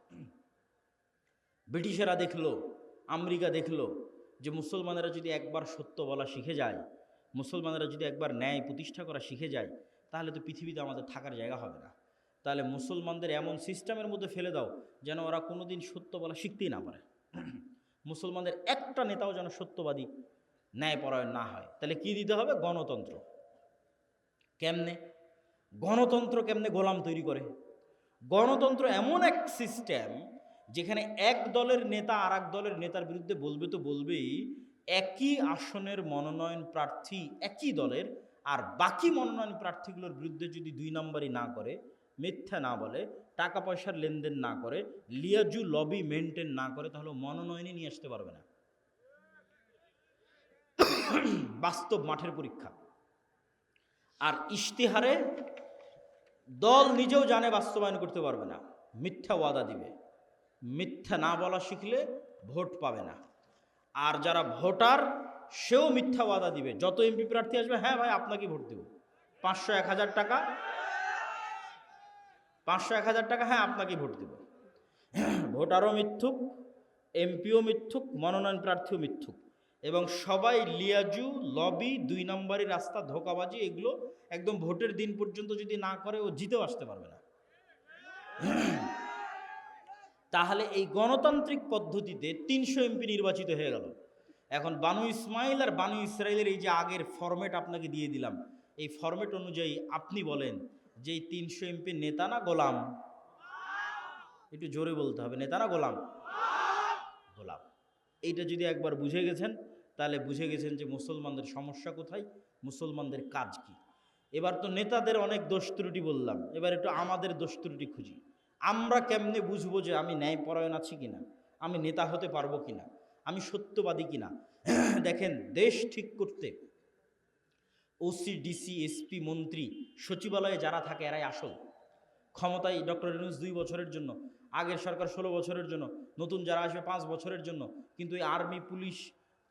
ব্রিটিশেরা দেখলো, আমেরিকা দেখলো যে মুসলমানেরা যদি একবার সত্য বলা শিখে যায়, মুসলমানেরা যদি একবার ন্যায় প্রতিষ্ঠা করা শিখে যায়, তাহলে তো পৃথিবীতে আমাদের থাকার জায়গা হবে না। তাহলে মুসলমানদের এমন সিস্টেমের মধ্যে ফেলে দাও যেন ওরা কোনোদিন সত্য বলা শিখতেই না পারে। মুসলমানদের একটা নেতাও যেন সত্যবাদী ন্যায়পরায়ণ না হয়। তাহলে কি দিতে হবে? গণতন্ত্র। কেমনে গণতন্ত্র? কেমনে গোলাম তৈরি করে? গণতন্ত্র এমন এক সিস্টেম যেখানে এক দলের নেতা আর এক দলের নেতার বিরুদ্ধে বলবে তো বলবেই, একই আসনের মনোনয়ন প্রার্থী একই দলের, আর বাকি মনোনয়ন প্রার্থীগুলোর বিরুদ্ধে যদি দুই নম্বরই না করে, মিথ্যা না বলে, টাকা পয়সার লেনদেন না করে, লিয়াজু লবি মেনটেন না করে, তাহলে মনোনয়নই নিয়ে আসতে পারবে না। বাস্তব মাঠের পরীক্ষা। আর ইশতেহারে দল নিজেও জানে বাস্তবায়ন করতে পারবে না, মিথ্যা ওয়াদা দিবে। মিথ্যা না বলা শিখলে ভোট পাবে না। আর যারা ভোটার সেও মিথ্যা ওয়াদা দিবে। যত এমপি প্রার্থী আসবে, হ্যাঁ ভাই আপনাকে ভোট দেব, 500-1000 টাকা, 500-1000 টাকা, হ্যাঁ আপনাকে ভোট দেব। ভোটারও মিথ্যুক, এমপিও মিথ্যুক, মনোনয়ন প্রার্থীও মিথ্যুক, এবং সবাই লিয়াজু লবি, 2 নম্বরই রাস্তা, ধোঁকাবাজি, এগুলো একদম ভোটের দিন পর্যন্ত যদি না করে ও জিতেও আসতে পারবে না। তাহলে এই গণতান্ত্রিক পদ্ধতিতে 300 এমপি নির্বাচিত হয়ে গেল। এখন বানু ইসমাইল আর বানু ইসরায়েলের এই যে আগের ফরম্যাট আপনাকে দিয়ে দিলাম, এই ফরম্যাট অনুযায়ী আপনি বলেন যে এই 300 এমপি নেতা না গোলাম? একটু জোরে বলতে হবে, নেতা না গোলাম? গোলাম। এইটা যদি একবার বুঝে গেছেন, তাহলে বুঝে গেছেন যে মুসলমানদের সমস্যা কোথায়, মুসলমানদের কাজ কি। এবার তো নেতাদের অনেক দোষ ত্রুটি বললাম, এবার একটু আমাদের দোষ ত্রুটি খুঁজি। আমরা কেমনে বুঝবো যে আমি ন্যায়পরায়ণ আছি কিনা, আমি নেতা হতে পারবো কিনা, আমি সত্যবাদী কিনা? দেখেন, দেশ ঠিক করতে ওসি, ডিসি, এসপি, মন্ত্রী, সচিবালয়ে যারা থাকে এরাই আসল। ক্ষমতায় ডক্টর ইউনূস 2 বছরের জন্য, আগের সরকার 16 বছরের জন্য, নতুন যারা আসবে 5 বছরের জন্য। কিন্তু এই আর্মি, পুলিশ,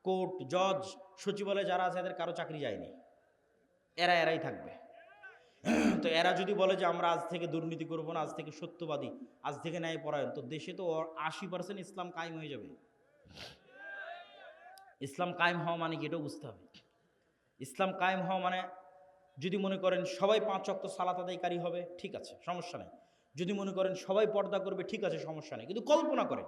কোর্ট, জজ, সচিবালয়ে যারা আছে এদের কারো চাকরি যায়নি, এরাই থাকবে। তো এরা যদি বলে যে আমরা আজ থেকে দুর্নীতি করবো না, আজ থেকে সত্যবাদী, আজ থেকে ন্যায়পরায়ণ, তো দেশে তো 80% ইসলাম কায়েম হয়ে যাবে। ইসলাম কায়েম হওয়া মানে কি, এটাও বুঝতে হবে। ইসলাম কায়েম হওয়া মানে, যদি মনে করেন সবাই 5 ওয়াক্ত সালাত আদায়কারী হবে, ঠিক আছে, সমস্যা নেই। যদি মনে করেন সবাই পর্দা করবে, ঠিক আছে, সমস্যা নেই। কিন্তু কল্পনা করেন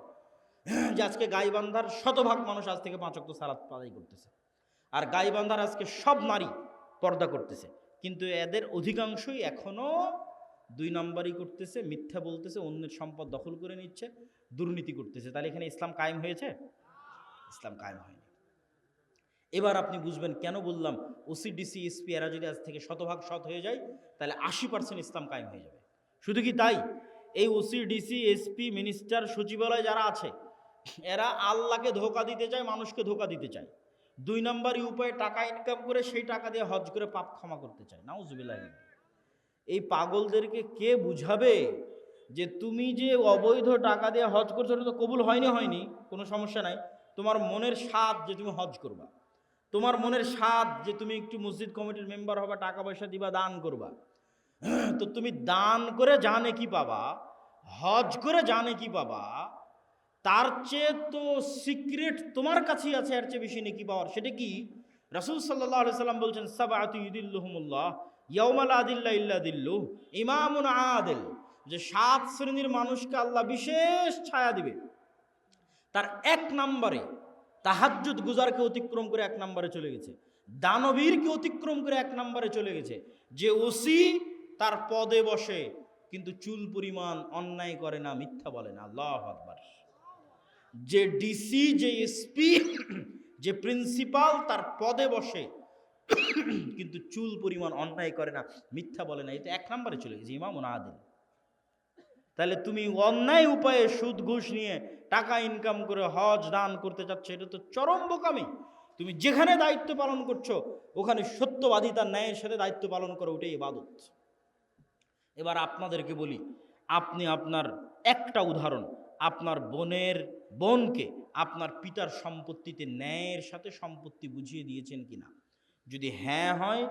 যে আজকে গাইবান্ধার শতভাগ মানুষ আজ থেকে 5 ওয়াক্ত সালাত আদায় করতেছে, আর গাইবান্ধার আজকে সব নারী পর্দা করতেছে, কিন্তু এদের অধিকাংশই এখনো 2 নম্বরই করতেছে, মিথ্যা বলতেছে, অন্যের সম্পদ দখল করে নিচ্ছে, দুর্নীতি করতেছে। তাহলে এখানে ইসলাম কায়েম হয়েছে? ইসলাম কায়েম হয়নি। এবার আপনি বুঝবেন কেন বললাম ওসি, ডিসি, এসপি এরা যদি আজ থেকে শতভাগ সৎ হয়ে যায়, তাহলে 80% ইসলাম কায়েম হয়ে যাবে। শুধু কি তাই, এই ওসি, ডিসি, এসপি, মিনিস্টার, সচিবালয় যারা আছে, এরা আল্লাহকে ধোঁকা দিতে চায়, মানুষকে ধোঁকা দিতে চায়। 2 নম্বরই উপায়ে টাকা ইনকাম করে সেই টাকা দিয়ে হজ করে পাপ ক্ষমা করতে চায়। নাউজুবিল্লাহ। এই পাগলদেরকে কে বুঝাবে যে তুমি যে অবৈধ টাকা দিয়ে হজ করছো, ওটা তো কবুল হয়নি, কোনো সমস্যা নাই। তোমার মনের স্বাদ যে তুমি হজ করবা, তোমার মনের স্বাদ যে তুমি একটু মসজিদ কমিটির মেম্বার হবা, টাকা পয়সা দিবা, দান করবা, তো তুমি দান করে জানে কি পাবা, হজ করে জানে কি পাবা, তার চেয়ে তো সিক্রেট তোমার কাছেই আছে, এর চেয়ে বেশি নেকি পাওয়ার। সেটা কি? রাসূল সাল্লাল্লাহু আলাইহি সাল্লাম বলছেন, সাবআতু ইউদিল্লুহুমুল্লাহ ইয়াউমা লা দিল্লা ইল্লা দিল্লুহ, ইমামুন আদিল, যে 7 শ্রেণীর মানুষকে আল্লাহ বিশেষ ছায়া দিবে। তার 1 নম্বরে তাহাজ্জুদ গুজারকে অতিক্রম করে 1 নম্বরে চলে গেছে, দানবীরকে অতিক্রম করে 1 নম্বরে চলে গেছে, যে ওসি তার পদে বসে কিন্তু চুল পরিমাণ অন্যায় করে না, মিথ্যা বলে না। আল্লাহু আকবার। যে ডিসি, যে এসপি, যে প্রিন্সিপাল তার পদে বসে কিন্তু চুল পরিমাণ অন্যায় করে না, মিথ্যা বলে না, এটা 1 নম্বরে চলে গেছে, ইমামুন আদিল। তাহলে তুমি অন্যায় উপায়ে সুদ ঘুষ নিয়ে টাকা ইনকাম করে হজ দান করতে চাচ্ছ, এটা তো চরম বোকামি। তুমি যেখানে দায়িত্ব পালন করছো ওখানে সত্যবাদিতার ন্যায়ের সাথে দায়িত্ব পালন করো, ওটাই ইবাদত। এবার আপনাদেরকে বলি, আপনি আপনার একটা উদাহরণ, আপনার বোনকে আপনার পিতার সম্পত্তিতে ন্যায়ের সাথে সম্পত্তি বুঝিয়ে দিয়েছেন কিনা? যদি হ্যাঁ হয়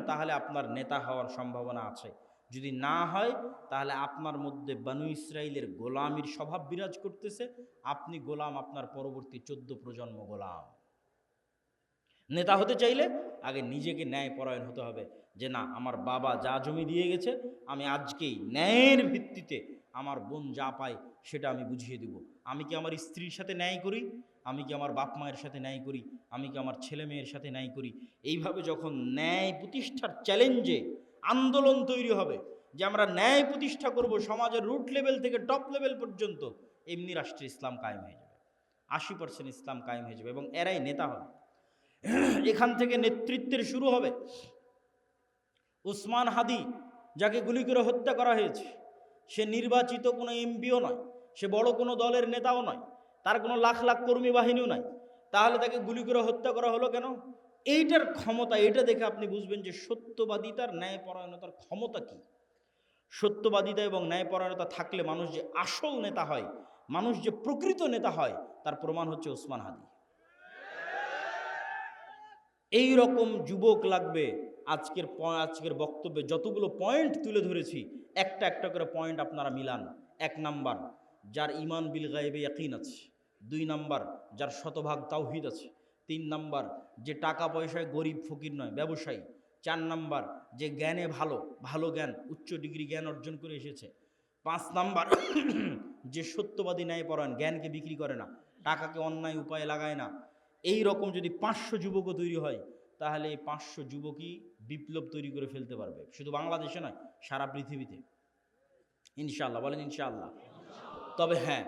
তাহলে আপনার নেতা হওয়ার সম্ভাবনা আছে, যদি না হয় তাহলে আপনার মধ্যে বানু ইসরাইলের গোলামির স্বভাব বিরাজ করতেছে, আপনি গোলাম, আপনার পরবর্তী 14 প্রজন্ম গোলাম। নেতা হতে চাইলে আগে নিজেকে ন্যায়পরায়ণ হতে হবে, যে না, আমার বাবা যা জমি দিয়ে গেছে আমি আজকেই ন্যায়ের ভিত্তিতে আমার বোন যা পায় সেটা আমি বুঝিয়ে দিব। আমি কি আমার স্ত্রীর সাথে ন্যায় করি, আমি কি আমার বাপ মায়ের সাথে ন্যায় করি, আমি কি আমার ছেলে মেয়ের সাথে ন্যায় করি। এইভাবে যখন ন্যায় প্রতিষ্ঠার চ্যালেঞ্জে আন্দোলন তৈরি হবে যে আমরা ন্যায় প্রতিষ্ঠা করব সমাজের রুট লেভেল থেকে টপ লেভেল পর্যন্ত, এমনি রাষ্ট্রে ইসলাম কায়েম হয়ে যাবে, 80% ইসলাম কায়েম হয়ে যাবে এবং এরাই নেতা হবে। এখান থেকে নেতৃত্বের শুরু হবে। উসমান হাদি যাকে গুলি করে হত্যা করা হয়েছে, সে নির্বাচিত কোনো এমপিও নয়, সে বড় কোনো দলের নেতাও নয়, তার কোনো লাখ লাখ কর্মী বাহিনীও নাই, তাহলে তাকে গুলি করে হত্যা করা হলো কেন? এইটার ক্ষমতা, এটা দেখে আপনি বুঝবেন যে সত্যবাদিতার ন্যায়পরায়ণতার ক্ষমতা কি। সত্যবাদিতা এবং ন্যায়পরায়ণতা থাকলে মানুষ যে আসল নেতা হয়, মানুষ যে প্রকৃত নেতা হয়, তার প্রমাণ হচ্ছে ওসমান হাদি। এই রকম যুবক লাগবে। আজকের বক্তব্যে যতগুলো পয়েন্ট তুলে ধরেছি, একটা একটা করে পয়েন্ট আপনারা মিলান। 1 নাম্বার, যার ঈমান বিল গায়বে ইয়াকিন আছে। 2 নাম্বার, যার শতভাগ তাওহীদ আছে। 3 নাম্বার, যে টাকা পয়সায় গরিব ফকির নয়, ব্যবসায়ী। 4 নাম্বার, যে জ্ঞানে ভালো জ্ঞান, উচ্চ ডিগ্রি জ্ঞান অর্জন করে এসেছে। 5 নাম্বার, যে সত্যবাদী ন্যায়পরায়ণ, জ্ঞানকে বিক্রি করে না, টাকাকে অন্যায় উপায়ে লাগায় না। এই রকম যদি 500 যুবকও তৈরি হয়, তাহলে এই 500 যুবকই বিপ্লব তৈরি করে ফেলতে পারবে, শুধু বাংলাদেশে নয়, সারা পৃথিবীতে। ইনশাআল্লাহ বলেন ইনশাআল্লাহ। তবে হ্যাঁ,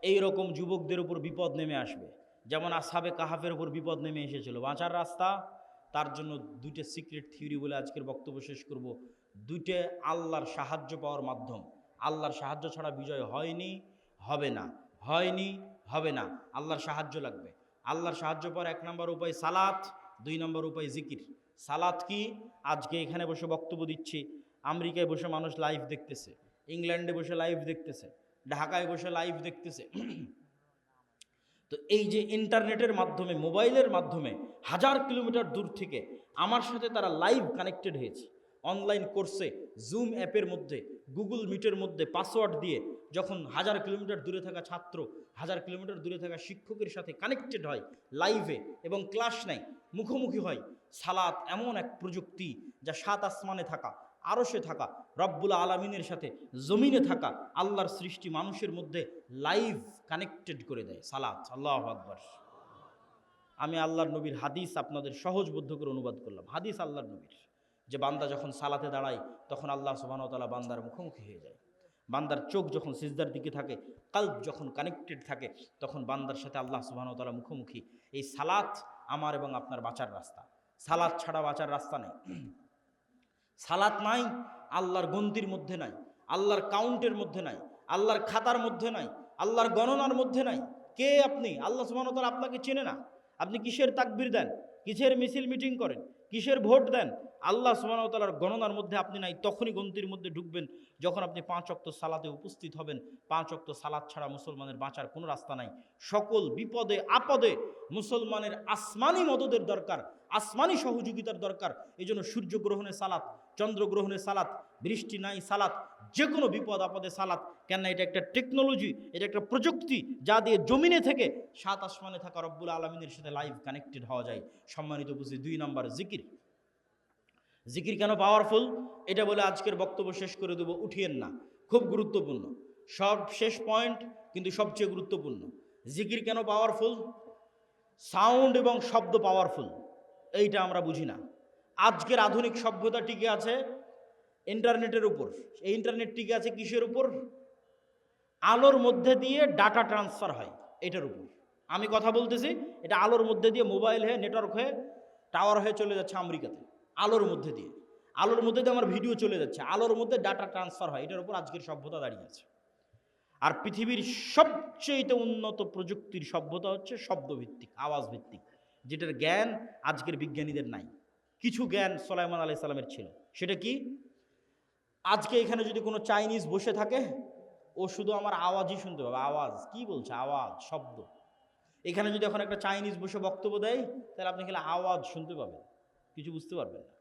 এই রকম যুবকদের উপর বিপদ নেমে আসবে, যেমন আসহাবে কাহাফের উপর বিপদ নেমে এসেছিল। বাঁচার রাস্তা, তার জন্য 2টে সিক্রেট থিওরি বলে আজকের বক্তব্য শেষ করব। 2টে আল্লাহর সাহায্য পাওয়ার মাধ্যম। আল্লাহর সাহায্য ছাড়া বিজয় হয়নি, হবে না, হয়নি, হবে না। আল্লাহর সাহায্য লাগবে। আল্লাহর সাহায্য পাওয়ার 1 নম্বর উপায় সালাত, 2 নম্বর উপায় জিকির। সালাত কি? আজকে এখানে বসে বক্তব্য দিচ্ছি, আমেরিকায় বসে মানুষ লাইভ দেখতেছে, ইংল্যান্ডে বসে লাইভ দেখতেছে, ঢাকায় বসে লাইভ দেখতেছে। তো এই যে ইন্টারনেটের মাধ্যমে, মোবাইলের মাধ্যমে 1000 কিলোমিটার দূর থেকে আমার সাথে তারা লাইভ কানেক্টেড হয়েছে। অনলাইন কোর্সে জুম অ্যাপের মধ্যে, গুগল মিটের মধ্যে পাসওয়ার্ড দিয়ে যখন 1000 কিলোমিটার দূরে থাকা ছাত্র 1000 কিলোমিটার দূরে থাকা শিক্ষকের সাথে কানেক্টেড হয় লাইভে এবং ক্লাস নেয়, মুখোমুখি হয়। সালাত এমন এক প্রযুক্তি যা 7 আসমানে থাকা, আরশে থাকা, রব্বুল আলামিনের সাথে জমিনে থাকা আল্লাহর সৃষ্টি মানুষের মধ্যে লাইভ কানেক্টেড করে দেয়। সালাত, আল্লাহু আকবার। আমি আল্লাহর নবীর হাদিস আপনাদের সহজবোধ্য করে অনুবাদ করলাম। হাদিস আল্লাহর নবীর, যে বান্দা যখন সালাতে দাঁড়ায় তখন আল্লাহ সুবহানাহু ওয়া তাআলা বান্দার মুখোমুখি হয়ে যায়। বান্দার চোখ যখন সিজদার দিকে থাকে, কলব যখন কানেক্টেড থাকে, তখন বান্দার সাথে আল্লাহ সুবহানাহু ওয়া তাআলা মুখোমুখি। এই সালাত আমার এবং আপনার বাঁচার রাস্তা। সালাত ছাড়া বাঁচার রাস্তা নেই। সালাত নাই, আল্লাহর গন্তির মধ্যে নাই, আল্লাহর কাউন্টের মধ্যে নাই, আল্লাহর খাতার মধ্যে নাই, আল্লাহর গণনার মধ্যে নাই। কে আপনি? আল্লাহ সুবহানাহু ওয়া তাআলা আপনাকে চেনে না। আপনি কিসের তাকবীর দেন, কিসের মিছিল মিটিং করেন, কিসের ভোট দেন, আল্লাহ সুবহানাহু ওয়া তাআলার গণনার মধ্যে আপনি নাই। তখনই গন্তির মধ্যে ঢুকবেন যখন আপনি 5 ওয়াক্ত সালাতে উপস্থিত হবেন। 5 ওয়াক্ত সালাত ছাড়া মুসলমানের বাঁচার কোনো রাস্তা নাই। সকল বিপদে আপদে মুসলমানের আসমানি মদদের দরকার, আসমানি সহযোগিতার দরকার। এই জন্য সূর্যগ্রহণে সালাত, চন্দ্রগ্রহণে সালাত, বৃষ্টি নাই সালাত, যে কোনো বিপদ আপদে সালাত। কেন? এটা একটা টেকনোলজি, এটা একটা প্রযুক্তি, যা দিয়ে জমিনে থেকে 7 আসমানে থাকা রব্বুল আলামিনের সাথে লাইভ কানেক্টেড হওয়া যায়। সম্মানিত বুঝি। 2 নাম্বার জিকির। জিকির কেন পাওয়ারফুল এটা বলে আজকের বক্তব্য শেষ করে দেব, উঠিয়েন না, খুব গুরুত্বপূর্ণ। সব শেষ পয়েন্ট কিন্তু সবচেয়ে গুরুত্বপূর্ণ। জিকির কেন পাওয়ারফুল? সাউন্ড এবং শব্দ পাওয়ারফুল, এইটা আমরা বুঝি না। আজকের আধুনিক সভ্যতা টিকে আছে ইন্টারনেটের উপর। এই ইন্টারনেট টিকে আছে কিসের উপর? আলোর মধ্যে দিয়ে ডাটা ট্রান্সফার হয়, এটার উপর। আমি কথা বলতেছি, এটা আলোর মধ্যে দিয়ে মোবাইল হয়ে, নেটওয়ার্ক হয়ে, টাওয়ার হয়ে চলে যাচ্ছে আমেরিকাতে। আলোর মধ্যে দিয়ে, আলোর মধ্যে দিয়ে আমার ভিডিও চলে যাচ্ছে, আলোর মধ্যে ডাটা ট্রান্সফার হয়। এটার উপর আজকের সভ্যতা দাঁড়িয়ে আছে। আর পৃথিবীর সবচেয়ে উন্নত প্রযুক্তির সভ্যতা হচ্ছে শব্দভিত্তিক, আওয়াজ ভিত্তিক, যেটার জ্ঞান আজকের বিজ্ঞানীদের নাই। কিছু জ্ঞান সুলাইমান আলাইহিস সালামের ছিল। সেটা কি? আজকে এখানে যদি কোনো চাইনিজ বসে থাকে, ও শুধু আমার আওয়াজই শুনতে পাবে। আওয়াজ কি বলছে, আওয়াজ, শব্দ। এখানে যদি এখন একটা চাইনিজ বসে বক্তব্য দেয়, তাহলে আপনি খেলে আওয়াজ শুনতে পাবেন, কিছু বুঝতে পারবেন না।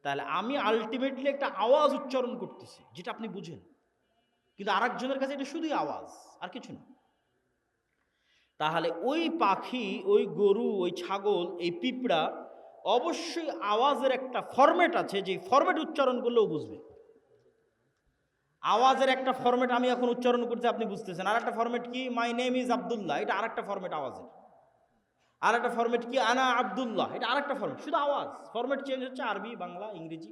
তাহলে আমি আলটিমেটলি একটা আওয়াজ উচ্চারণ করতেছি, যেটা আপনি বুঝেন, কিন্তু আরেকজনের কাছে এটা শুধুই আওয়াজ, আর কিছু না। তাহলে ওই পাখি, ওই গরু, ওই ছাগল, এই পিঁপড়া অবশ্যই আওয়াজের একটা ফরম্যাট আছে, যে ফরম্যাট উচ্চারণ করলেও বুঝবে। আওয়াজের একটা ফরম্যাট আমি এখন উচ্চারণ করছি, আপনি বুঝতেছেন। আর একটা ফরম্যাট কি, মাই নেম ইজ আব্দুল্লাহ, এটা আরেকটা ফরম্যাট আওয়াজের। আর একটা ফরম্যাট কি, আনা আব্দুল্লাহ, এটা আরেকটা ফরম্যাট। শুধু আওয়াজ, ফরম্যাট চেঞ্জ হচ্ছে, আরবি, বাংলা, ইংরেজি।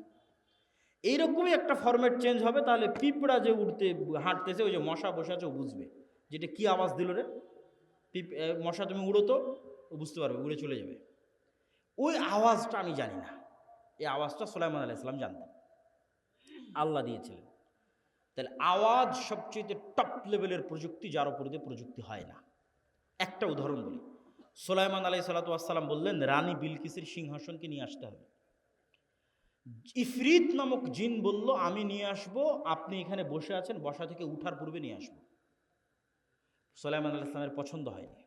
এইরকমই একটা ফরম্যাট চেঞ্জ হবে, তাহলে পিঁপড়া যে উঠতে হাঁটতেছে, ওই যে মশা বসে আছে, ও বুঝবে যেটা কি আওয়াজ দিল রে। মশা তুমি উড়ো তো, ও বুঝতে পারবে, উড়ে চলে যাবে। ওই আওয়াজটা আমি জানি না, এই আওয়াজটা সুলাইমান আলাইহিস সালাম জানতেন, আল্লাহ দিয়েছিলেন। তাহলে আওয়াজ সবচেয়ে টপ লেভেলের প্রযুক্তি, যার উপর দিয়ে প্রযুক্তি হয় না। একটা উদাহরণ বলি, সুলাইমান আলাইহিস সালাম বললেন রানী বিলকিসের সিংহাসনকে নিয়ে আসতে হবে। ইফরিত নামক জিন বলল আমি নিয়ে আসব, আপনি এখানে বসে আছেন, বসা থেকে উঠার পূর্বে নিয়ে আসবো। সুলাইমান আলাইহিস সালামের পছন্দ হয়নি।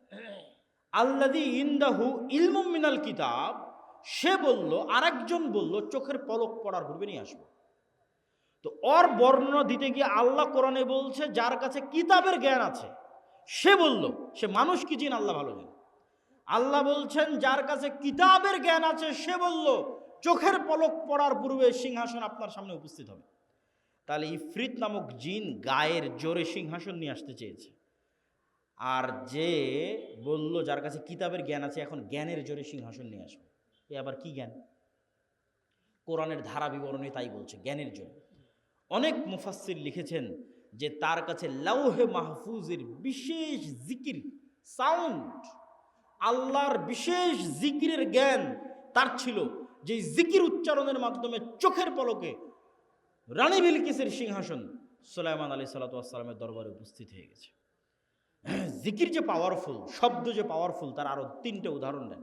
আল্লাযী ইনদাহু ইলমুম মিনাল কিতাব, সে বলল, আরেকজন বলল চোখের পলক পড়ার পূর্বে নিয়ে আসবো। তো ওর বর্ণনা দিতে গিয়ে আল্লাহ কোরআনে বলছে যার কাছে কিতাবের জ্ঞান আছে, সে বলল, সে মানুষ কি জিন আল্লাহ ভালো জানে। আল্লাহ বলছেন যার কাছে কিতাবের জ্ঞান আছে, সে বলল চোখের পলক পড়ার পূর্বে সিংহাসন আপনার সামনে উপস্থিত হবে। তাহলে ইফরিত নামক জিন গায়ের জোরে সিংহাসন নিয়ে আসতে চেয়েছে। আর যে বলল যার কাছে কিতাবের জ্ঞান আছে, এখন জ্ঞানের জোরে সিংহাসন নিয়ে আসবে। এ আবার কি জ্ঞান? কোরআনের ধারা বিবরণী তাই বলছে, জ্ঞানের জন্য। অনেক মুফাসসির লিখেছেন যে তার কাছে লাউহে মাহফুজের বিশেষ জিকির, সাউন্ড, আল্লাহর বিশেষ জিকিরের জ্ঞান তার ছিল, যে জিকির উচ্চারণের মাধ্যমে চোখের পলকে রানী বিলকিসের সিংহাসন সুলাইমান আলাইহিস সালামের দরবারে উপস্থিত হয়ে গেছে। জিকির যে পাওয়ারফুল, শব্দ যে পাওয়ারফুল, তার আরো 3টে উদাহরণ দেন।